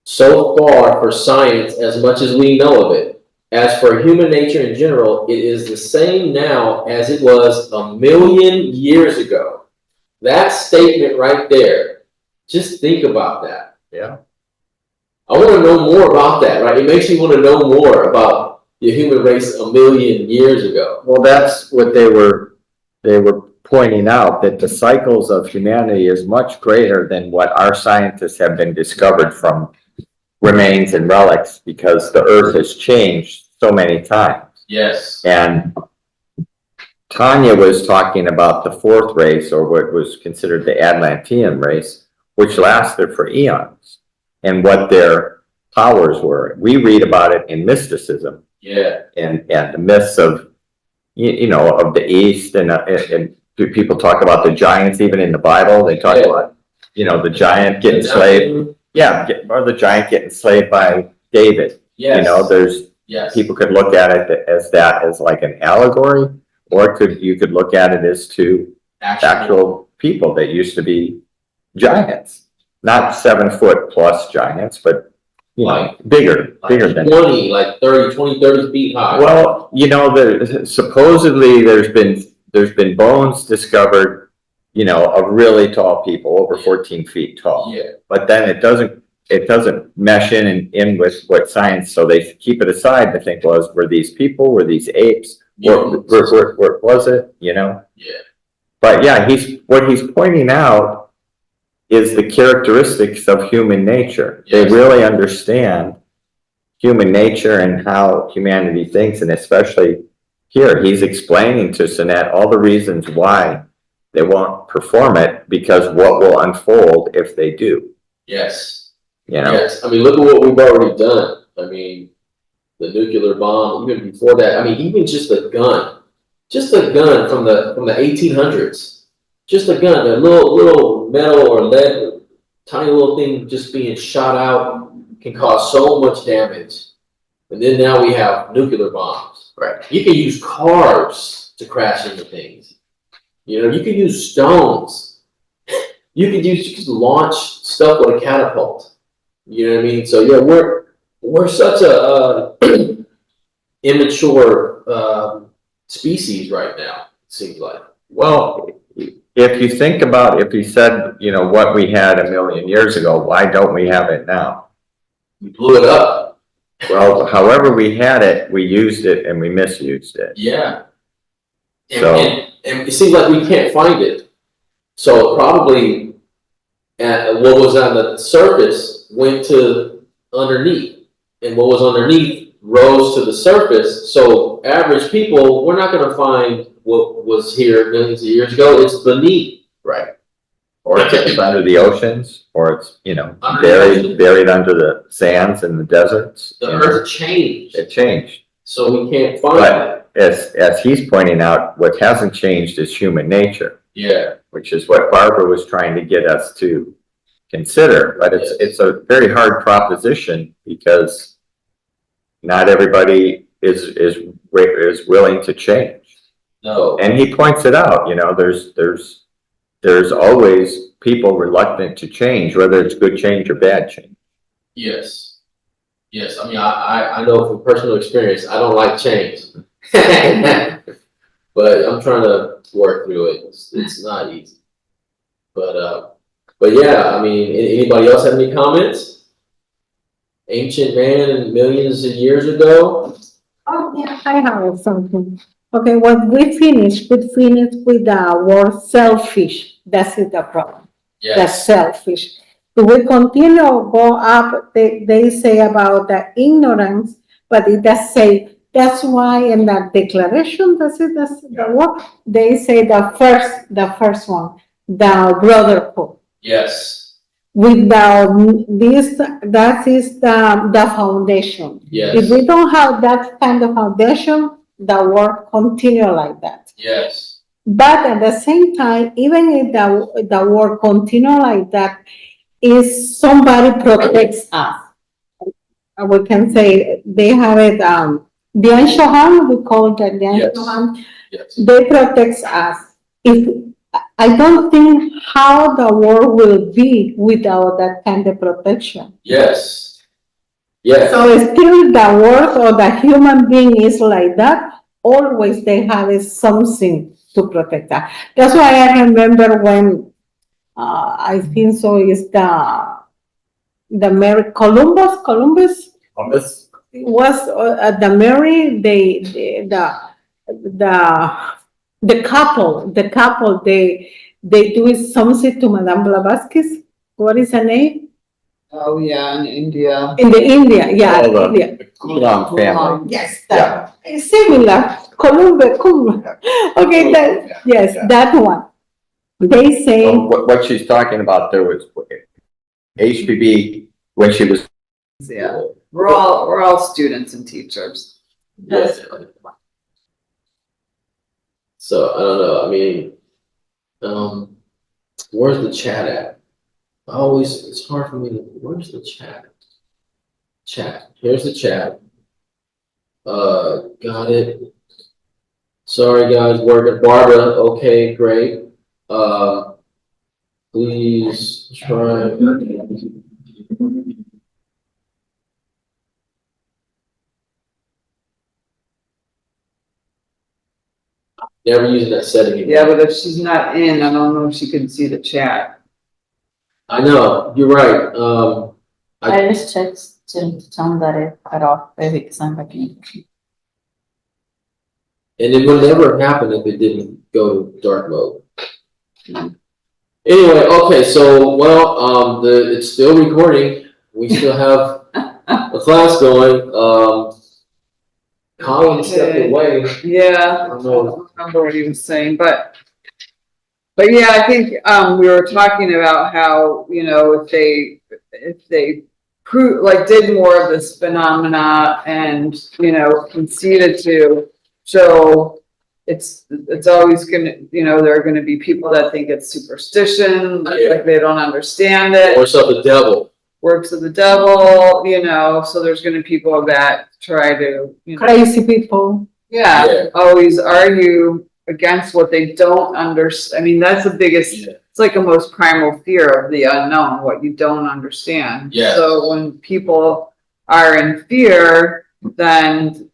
So far for science, as much as we know of it, as for human nature in general, it is the same now as it was 1,000,000 years ago. That statement right there, just think about that. Yeah. I want to know more about that, right? It makes me want to know more about the human race 1,000,000 years ago. Well, that's what they were pointing out, that the cycles of humanity is much greater than what our scientists have been discovered from remains and relics, because the earth has changed so many times. Yes. And Tanya was talking about the fourth race, or what was considered the Atlantean race, which lasted for eons, and what their powers were. We read about it in mysticism Yeah, and the myths of, you know, of the East, and people talk about the giants, even in the Bible, they talk Yeah. about, you know, the giant getting enslaved. Yeah, or the giant getting enslaved by David. Yes. You know, there's, Yes. people could look at it as that as like an allegory, or you could look at it as to actual people that used to be giants, not 7 foot plus giants, but you know, bigger than. 30 feet high. Well, you know, supposedly there's been bones discovered, you know, of really tall people, over 14 feet tall. Yeah, But then it doesn't mesh in with what science, so they keep it aside to think, were these people, were these apes? What was it, you know? yeah. But yeah, what he's pointing out is the characteristics of human nature. Yes. They really understand human nature and how humanity thinks, and especially here, he's explaining to Sinette all the reasons why they won't perform it, because what will unfold if they do. Yes. You know? Yes. I mean, look at what we've already done. I mean, the nuclear bomb, even before that, I mean, even just a gun from the 1800s. Just a gun, a little metal or lead, tiny little thing just being shot out can cause so much damage. And then now we have nuclear bombs. Right. You can use cars to crash into things. You know, you can use stones. You can launch stuff with a catapult. You know what I mean? So yeah, we're such a immature species right now, it seems like. Well, if you think about, if you said, you know, what we had a million years ago, why don't we have it now? We blew it up. Well, however we had it, we used it and we misused it. Yeah. And it seems like we can't find it. So probably what was on the surface went to underneath. And what was underneath rose to the surface. So average people, we're not going to find what was here millions of years ago. It's beneath. Right. Or it's under the oceans, or it's, you know, Under buried under the sands and the deserts. The earth changed. It changed. So we can't find it. But as he's pointing out, what hasn't changed is human nature. Yeah. Which is what Barbara was trying to get us to consider. But it's a very hard proposition, because not everybody is willing to change. No. And he points it out, you know, there's always people reluctant to change, whether it's good change or bad change. Yes. Yes. I mean, I know from personal experience, I don't like change. But I'm trying to work through it. It's not easy. But yeah, I mean, anybody else have any comments? Ancient man millions of years ago? Oh, yeah, I have something. Okay, when we finish with the word selfish. That's it, the problem. Yes. That's selfish. If we continue go up, they say about the ignorance, but it does say, that's why in that declaration, that's the word, they say the first one, the brotherhood. Yes. Without this, that is the foundation. Yes. If we don't have that kind of foundation, the world continue like that. Yes. But at the same time, even if the world continue like that, is somebody protects us. We can say they have it, the Anshohan, we call it the Anshohan. Yes. They protect us. I don't think how the world will be without that kind of protection. Yes. Yes. So still the world or the human being is like that. Always they have something to protect that. That's why I remember when I think so is the Mary Columbus was the Mary the couple they do something to Madame Blavatsky. What is her name? Oh, yeah, in India. In the India, yeah, Oh, India. the Coulomb family. Yes, that is similar. Columbus. Okay, that one. They say What she's talking about, there was HPV when she was Yeah, we're all students and teachers. Yeah. So I don't know. I mean, where's the chat at? It's hard for me to. Where's the chat? Chat. Here's the chat. Got it. Sorry guys, working. Barbara, okay, great. Please try. Never using that setting again. Yeah, but if she's not in, I don't know if she can see the chat. I know, you're right. I just checked to tell them that it cut off maybe because I'm back in. And it would never happen if it didn't go to dark mode. Anyway, okay, so well, it's still recording. We still have a class going. Colin stepped away. Yeah, I don't remember what he was saying, but yeah, I think we were talking about how, you know, if they did more of this phenomena and, you know, conceded to show it's always gonna, you know, there are gonna be people that think it's superstition, like they don't understand it. Or so the devil. Works of the devil, you know, so there's gonna be people that try to, you know, Crazy people. Yeah. always argue against what they don't understand. I mean, that's the biggest, it's like a most primal fear of the unknown, what you don't understand. Yeah. So when people are in fear, then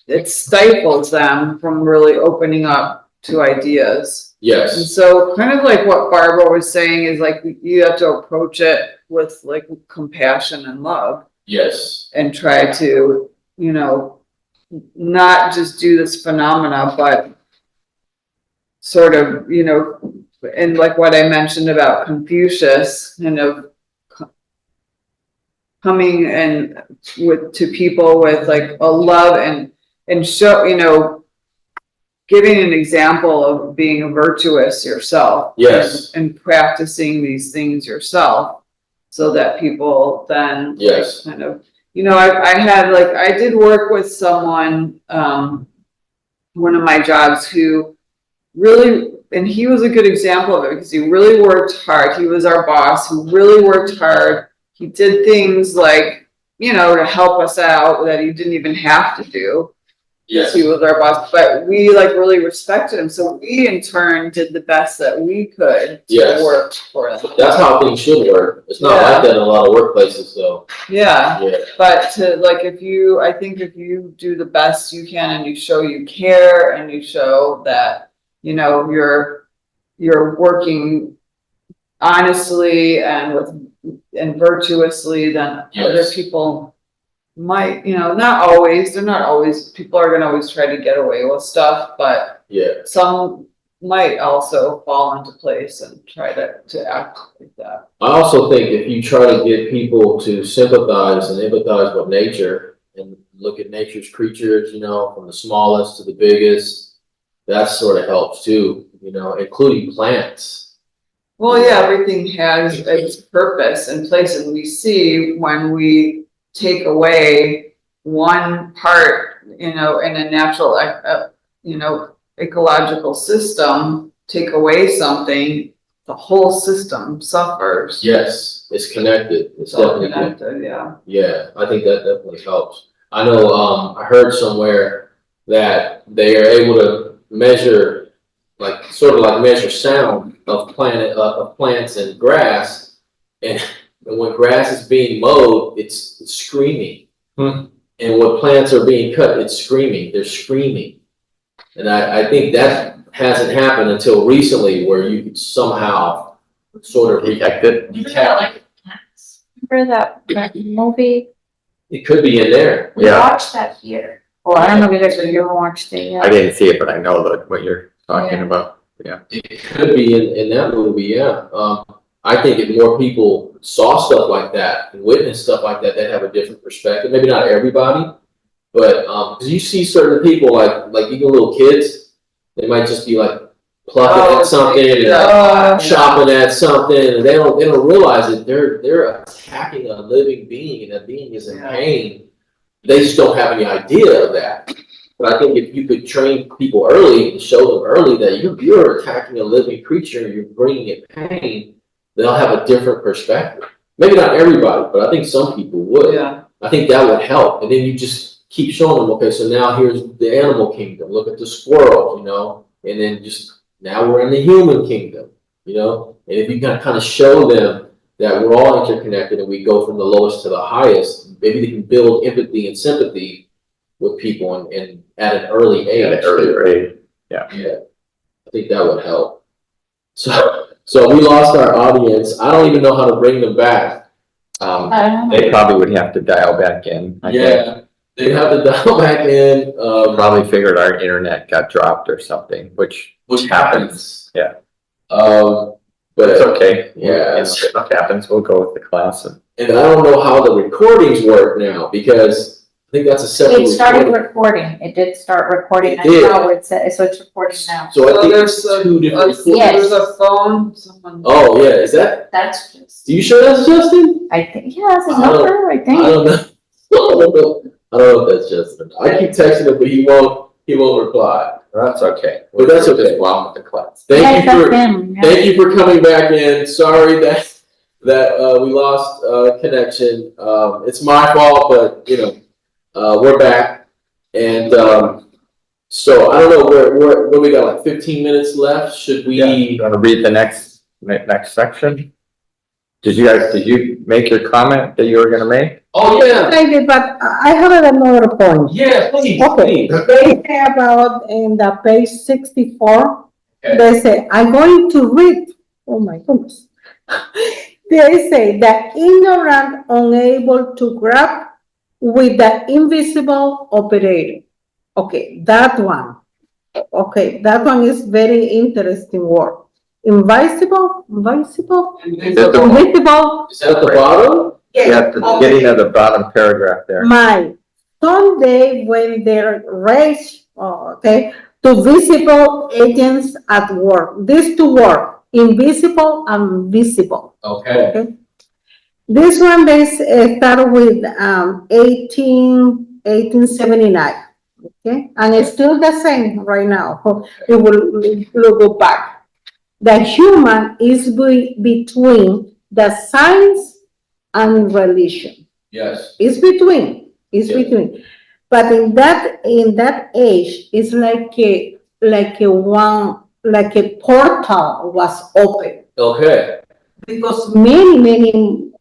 it stifles them from really opening up to ideas. And Yes. so kind of like what Barbara was saying is like, you have to approach it with like compassion and love Yes. and try to, you know, not just do this phenomena, but sort of, you know, and like what I mentioned about Confucius, you know, coming and to people with like a love and show, you know, giving an example of being virtuous yourself. Yes. And practicing these things yourself so that people then Yes. kind of, you know, I did work with someone, one of my jobs who really, and he was a good example of it because he really worked hard. He was our boss who really worked hard. He did things like, you know, to help us out that he didn't even have to do. Yes. He was our boss, but we like really respected him. So we in turn did the best that we could Yes. to work for him. That's how things should work. It's not like that in a lot of workplaces, though. Yeah. Yeah. But to like, I think if you do the best you can and you show you care and you show that, you know, you're working honestly and virtuously, then other Yes. people might, you know, they're not always, people are gonna always try to get away with stuff, but Yeah. some might also fall into place and try to act like that. I also think if you try to get people to sympathize and empathize with nature and look at nature's creatures, you know, from the smallest to the biggest, that sort of helps too, you know, including plants. Well, yeah, everything has its purpose and place, and we see when we take away one part, you know, in a natural, you know, ecological system, take away something, the whole system suffers. Yes, it's connected. It's It's all definitely connected. connected, yeah. Yeah, I think that definitely helps. I know, I heard somewhere that they are able to measure, like, sort of like measure sound of plants and grass. And when grass is being mowed, it's screaming. And when plants are being cut, it's screaming. They're screaming. And I think that hasn't happened until recently where you could somehow sort of detect. Remember that movie? It could be in there. We watched that here. Well, I don't know if you ever watched it yet. I didn't see it, but I know what you're talking about. Yeah. It could be in that movie, yeah. I think if more people saw stuff like that and witnessed stuff like that, they'd have a different perspective. Maybe not everybody, but because you see certain people like even little kids, they might just be like plucking at something and chopping at something, and they don't realize that they're attacking a living being, and that being is in pain. They just don't have any idea of that. But I think if you could train people early and show them early that you're attacking a living creature and you're bringing it pain, they'll have a different perspective. Maybe not everybody, but I think some people would. Yeah. I think that would help. And then you just keep showing them, okay, so now here's the animal kingdom. Look at the squirrel, you know, and then just now we're in the human kingdom, you know. And if you kind of show them that we're all interconnected and we go from the lowest to the highest, maybe they can build empathy and sympathy with people and at an early age. At an earlier age, yeah. I think that would help. So we lost our audience. I don't even know how to bring them back. They probably would have to dial back in. I think. They'd have to dial back in. Probably figured our internet got dropped or something, which happens. Yeah. But it's okay. Yeah. Stuff happens. We'll go with the class. And I don't know how the recordings work now, because I think that's a separate It started recording. recording. It did start recording. It I did. know it's recording now. So I think there's it's two different Yes. There's a phone, someone. Oh, yeah, is that, That's just, do you sure that's Justin? I think, yeah, that's his I don't- number, I I think. don't know. I don't know if that's Justin. I keep texting him, but he won't reply. That's okay. But that's We'll just okay. go on with the class. Yes, Thank you for, that's him, yeah. thank you for coming back in. Sorry that we lost connection. It's my fault, but you know, we're back. And so I don't know where we got, like 15 minutes left. Should we? You want to read the next section? Did you make your comment that you were going to make? Oh yeah. I did, but I have another point. Yeah, please. Okay, Please. they say about in the page 64, Okay. they say, I'm going to read, oh my goodness. They say the ignorant unable to grab with the invisible operator. Okay, that one. Okay, that one is very interesting word. Invisible. Invisible. Invisible. Is that at the bottom? Yeah, at the beginning of the bottom paragraph there. My someday when they're raised, okay, to visible agents at work. These two words, invisible and visible. Okay. Okay. This one they start with 1879. Okay, and it's still the same right now. It will go back. The human is between the science and religion. Yes. It's between. Yeah. But in that age, it's like a portal was open. Okay. Because many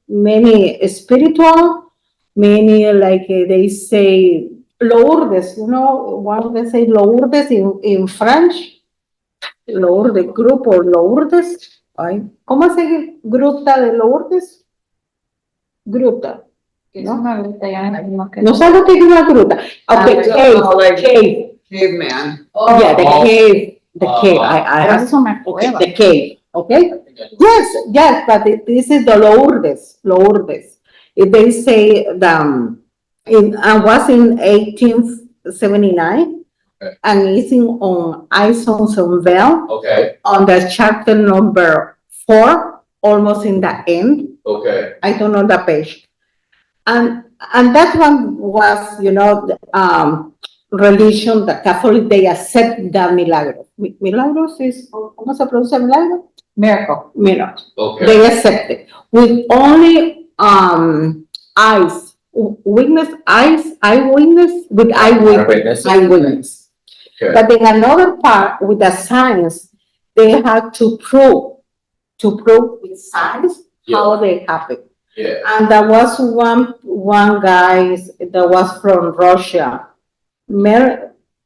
spiritual, many like they say Lourdes, you know, one they say Lourdes in French. Lourdes, grupo Lourdes. Ay, ¿cómo se dice gruta de Lourdes? Gruta. Es una gruta, ya me imagino que No sé lo que es una gruta. Okay, cave. Caveman. Yeah, the cave. The cave. I have Eso me okay, acuerdo. the cave. Okay. Yes, but this is the Lourdes. If they say I was in 1879. Okay. And it's on Isonson Bell Okay. on the chapter number 4, almost in the end. Okay. I don't know the page. And that one was, you know, religion, the Catholic, they accept the milagros. Milagros is, ¿cómo se pronuncia milagro? Miracle. Miracles. Okay. They accept it with only eyewitness, with Eyewitness. eyewitness. Okay. But in another part with the science, they had to prove with science how they happen. Yeah. And there was one guy that was from Russia.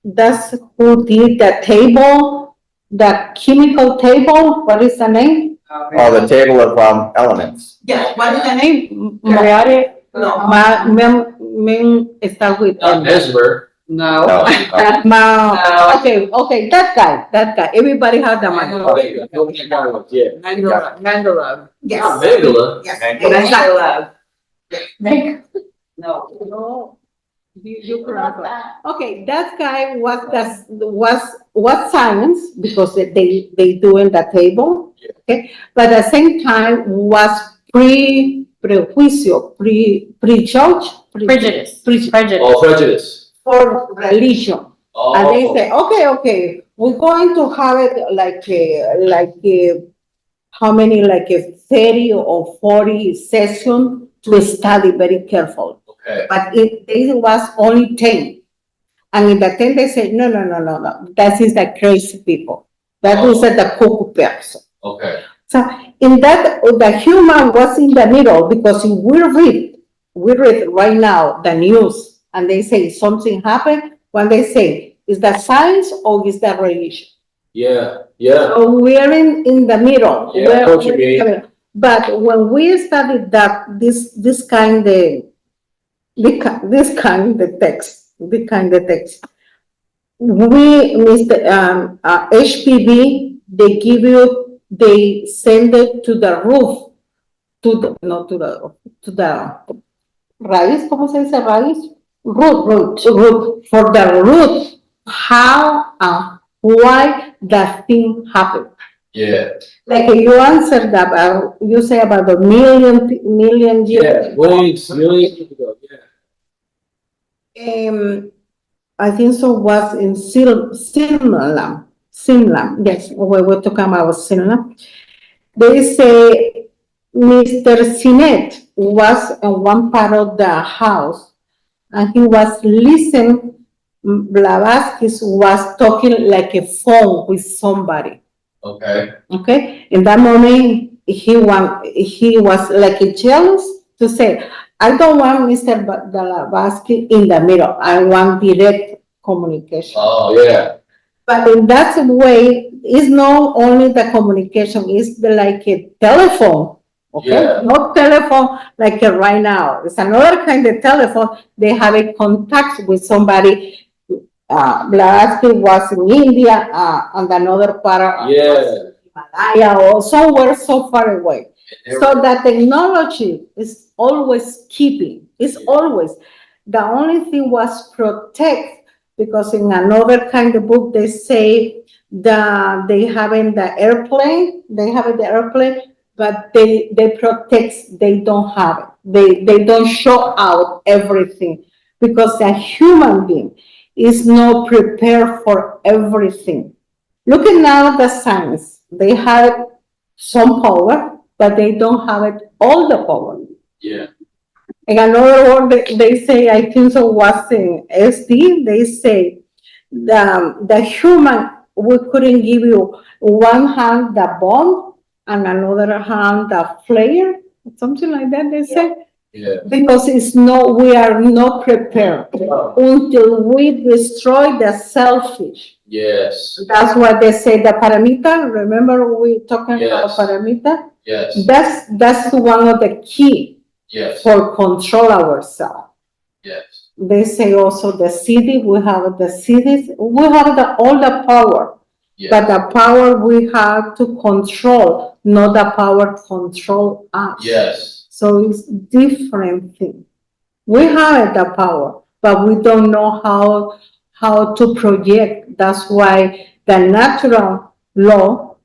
That's who did the table, the chemical table. What is the name? Oh, the table of elements. Yeah, what is the name? Periodic. No, start with Mesmer. No. No. Ma. Okay, that guy. Everybody had the money. Oh, there you go. Yeah. Mendeleev. Not Mengele. Yes. Mendeleev. Make. No. You correct. Okay, that guy was science because they do in the table. Yeah. Okay, but at the same time was prejuicio, prejudge, Prejudice. Oh, prejudice. for religion. And they Oh, say, okay, we're going to have it how many, like a 30 or 40 session to study very careful. okay. But it was only 10. And in the 10, they say, no. That is the crazy people. That is the cuckoo person. Okay. So in that, the human was in the middle because if we read right now the news and they say something happened, when they say, is that science or is that religion? Yeah. So we're in the middle. Yeah, I know what you mean. But when we studied that, this kind of text, Mr. HPV, they send it to the roof, to the raíz, ¿cómo se dice raíz? Root, for the root, how and why that thing happened. Yeah. Like you answered about, you say about the million years. Yeah. Millions years ago. Yeah. I think so was in Simlam. Yes, we were talking about Simlam. They say Mr. Sinet was in one part of the house and he was listening. Blavatsky was talking like a phone with somebody. Okay. Okay. In that moment, he was like jealous to say, I don't want Mr. Blavatsky in the middle. I want direct communication. Oh, yeah. But in that way, it's not only the communication, it's like a telephone. Okay, Yeah. not telephone like right now. It's another kind of telephone. They have a contact with somebody. Blavatsky was in India, and another part of Himalaya or somewhere so far away. So that technology is always keeping. It's always. The only thing was protect, because in another kind of book they say they have in the airplane, but they protect, they don't have it. They don't show out everything because a human being is not prepared for everything. Looking now at the science, they have some power, but they don't have it all the power. Yeah. In another word, they say, I think so was in SD, they say the human, we couldn't give you one hand the bomb and another hand the flare, something like that they say. Yeah. Because we are not prepared until we destroy the selfish. Yes. That's what they say, the paramita. Remember we talking about paramita? Yes. That's one of the key for control ourselves. Yes. They say also the city, we have the cities, we have all the power. But the power we have to control, not the power to control us. Yes. So it's different thing. We have the power, but we don't know how to project. That's why the natural law,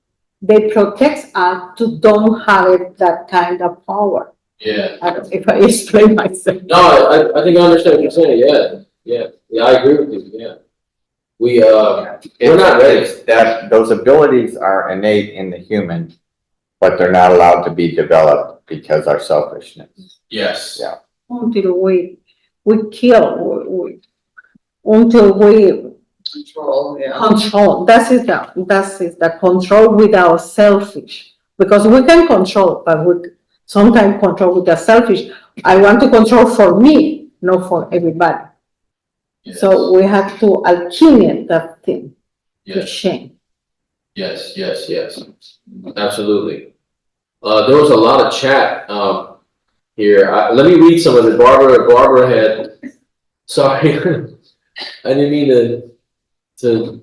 they protect us to don't have that kind of power. Yeah. I don't know if I explain myself. No, I think I understand what you're saying. Yeah, I agree with you. Yeah. We're not ready. That those abilities are innate in the human, but they're not allowed to be developed because our selfishness. Yes. Yeah. Until we kill, until we Control, yeah. control. That is the control without selfish. Because we can control, but we sometimes control with the selfish. I want to control for me, not for everybody. Yes. So we have to alchemy that thing to change. Yes. Absolutely. There was a lot of chat here. Let me read some of it. Barbara had. Sorry, I didn't mean to.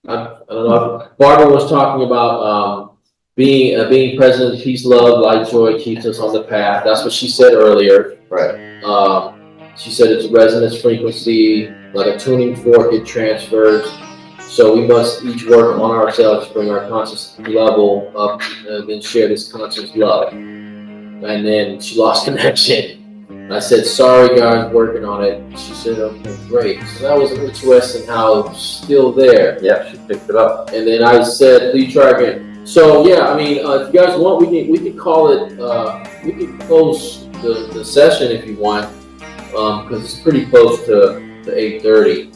I don't know. Barbara was talking about being present, peace, love, light, joy keeps us on the path. That's what she said earlier. Right. She said it's a resonance frequency, like a tuning fork, it transfers. So we must each work on ourselves to bring our conscious level up and then share this conscious love. And then she lost connection. I said, sorry guys, working on it. She said, okay, great. So that was interesting how it's still there. Yeah, she picked it up. And then I said, please try again. So yeah, I mean, if you guys want, we can call it, we can close the session if you want, because it's pretty close to 8:30.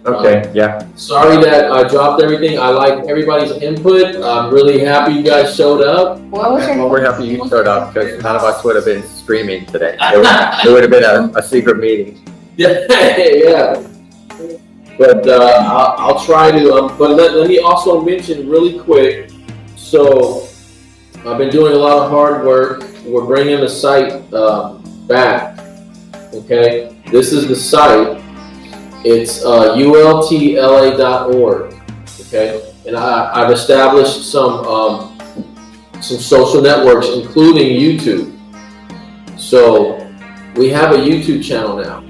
Okay, yeah. Sorry that I dropped everything. I like everybody's input. I'm really happy you guys showed up. What was your? Well, we're happy you showed up because none of us would have been streaming today. It would have been a secret meeting. Yeah. But I'll try to, but let me also mention really quick. So I've been doing a lot of hard work. We're bringing the site back. Okay, this is the site. It's ULTLA.org. Okay, and I've established some social networks, including YouTube. So we have a YouTube channel now,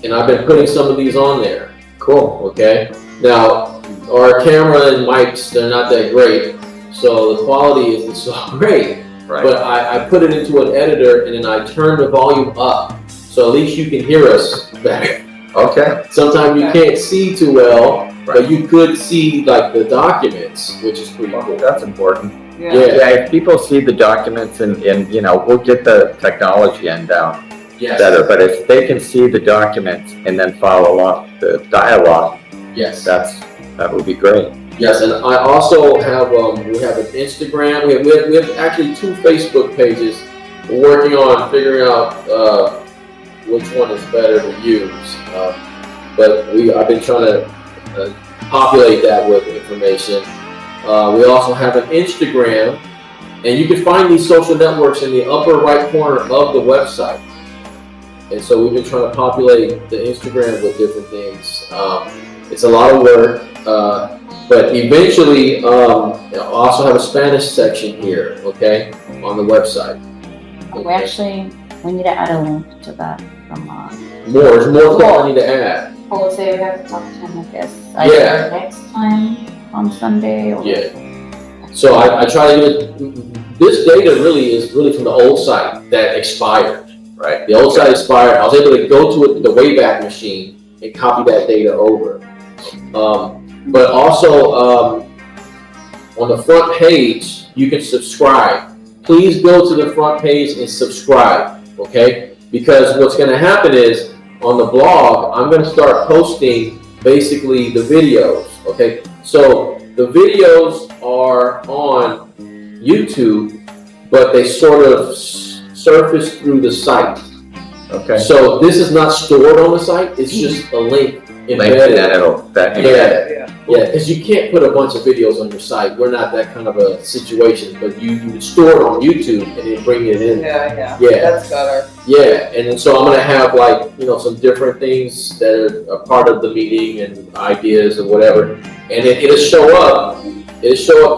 and I've been putting some of these on there. Cool. Okay. Now our camera and mics, they're not that great, so the quality isn't so great. Right. But I put it into an editor and then I turn the volume up, so at least you can hear us better. Okay. Sometimes you can't see too well, but you could see like the documents, which is pretty cool. That's important. Yeah. Yeah, if people see the documents and you know, we'll get the technology end down Yes. better, but if they can see the documents and then follow up the dialogue, Yes. that would be great. Yes, and I also have we have an Instagram. We have actually 2 Facebook pages. We're working on figuring out which one is better to use. But I've been trying to populate that with information. We also have an Instagram, and you can find these social networks in the upper right corner of the website. And so we've been trying to populate the Instagram with different things. It's a lot of work, but eventually I'll also have a Spanish section here, okay, on the website. We need to add a link to that from, There's more stuff I need to add. Jose, we have to talk to him, I guess. Yeah. Either next time on Sunday or. Yeah. So I try to get this data really is from the old site that expired, right? The old site expired. I was able to go to it, the Wayback Machine, and copy that data over. But also on the front page, you can subscribe. Please go to the front page and subscribe, okay? Because what's going to happen is on the blog, I'm going to start posting basically the videos, okay? So the videos are on YouTube, but they sort of surface through the site. Okay. So this is not stored on the site, it's just a link embedded. Yeah, because you can't put a bunch of videos on your site. We're not that kind of a situation, but you store it on YouTube and then bring it in. Yeah. Yeah. That's better. Yeah, and then so I'm gonna have like, some different things that are a part of the meeting and ideas and whatever. And it'll show up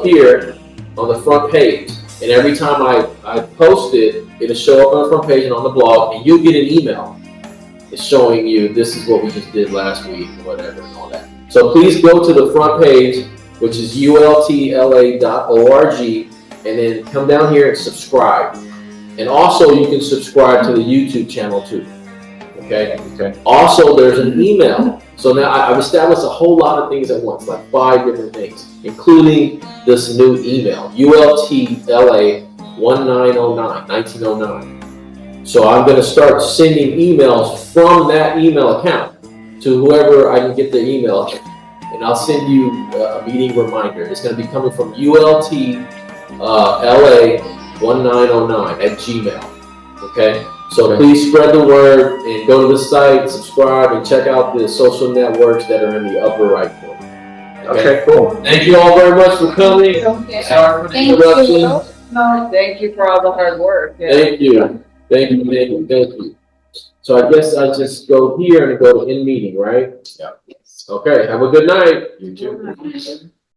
here on the front page. And every time I post it, it'll show up on the front page and on the blog, and you'll get an email. It's showing you this is what we just did last week or whatever and all that. So please go to the front page, which is ULTLA.org, and then come down here and subscribe. And also you can subscribe to the YouTube channel too. Okay? Also, there's an email. So now I've established a whole lot of things at once, like 5 different things, including this new email, ULTLA 1909. So I'm going to start sending emails from that email account to whoever I can get their email, and I'll send you a meeting reminder. It's going to be coming from ULTLA1909 @ Gmail. So please spread the word and go to the site, subscribe, and check out the social networks that are in the upper right corner. Okay, cool. Thank you all very much for coming. Okay. Sorry for the interruption. No, thank you for all the hard work. Yeah. Thank you. Thank you. So I guess I just go here and go to in meeting, right? Yeah. Okay, have a good night. You too.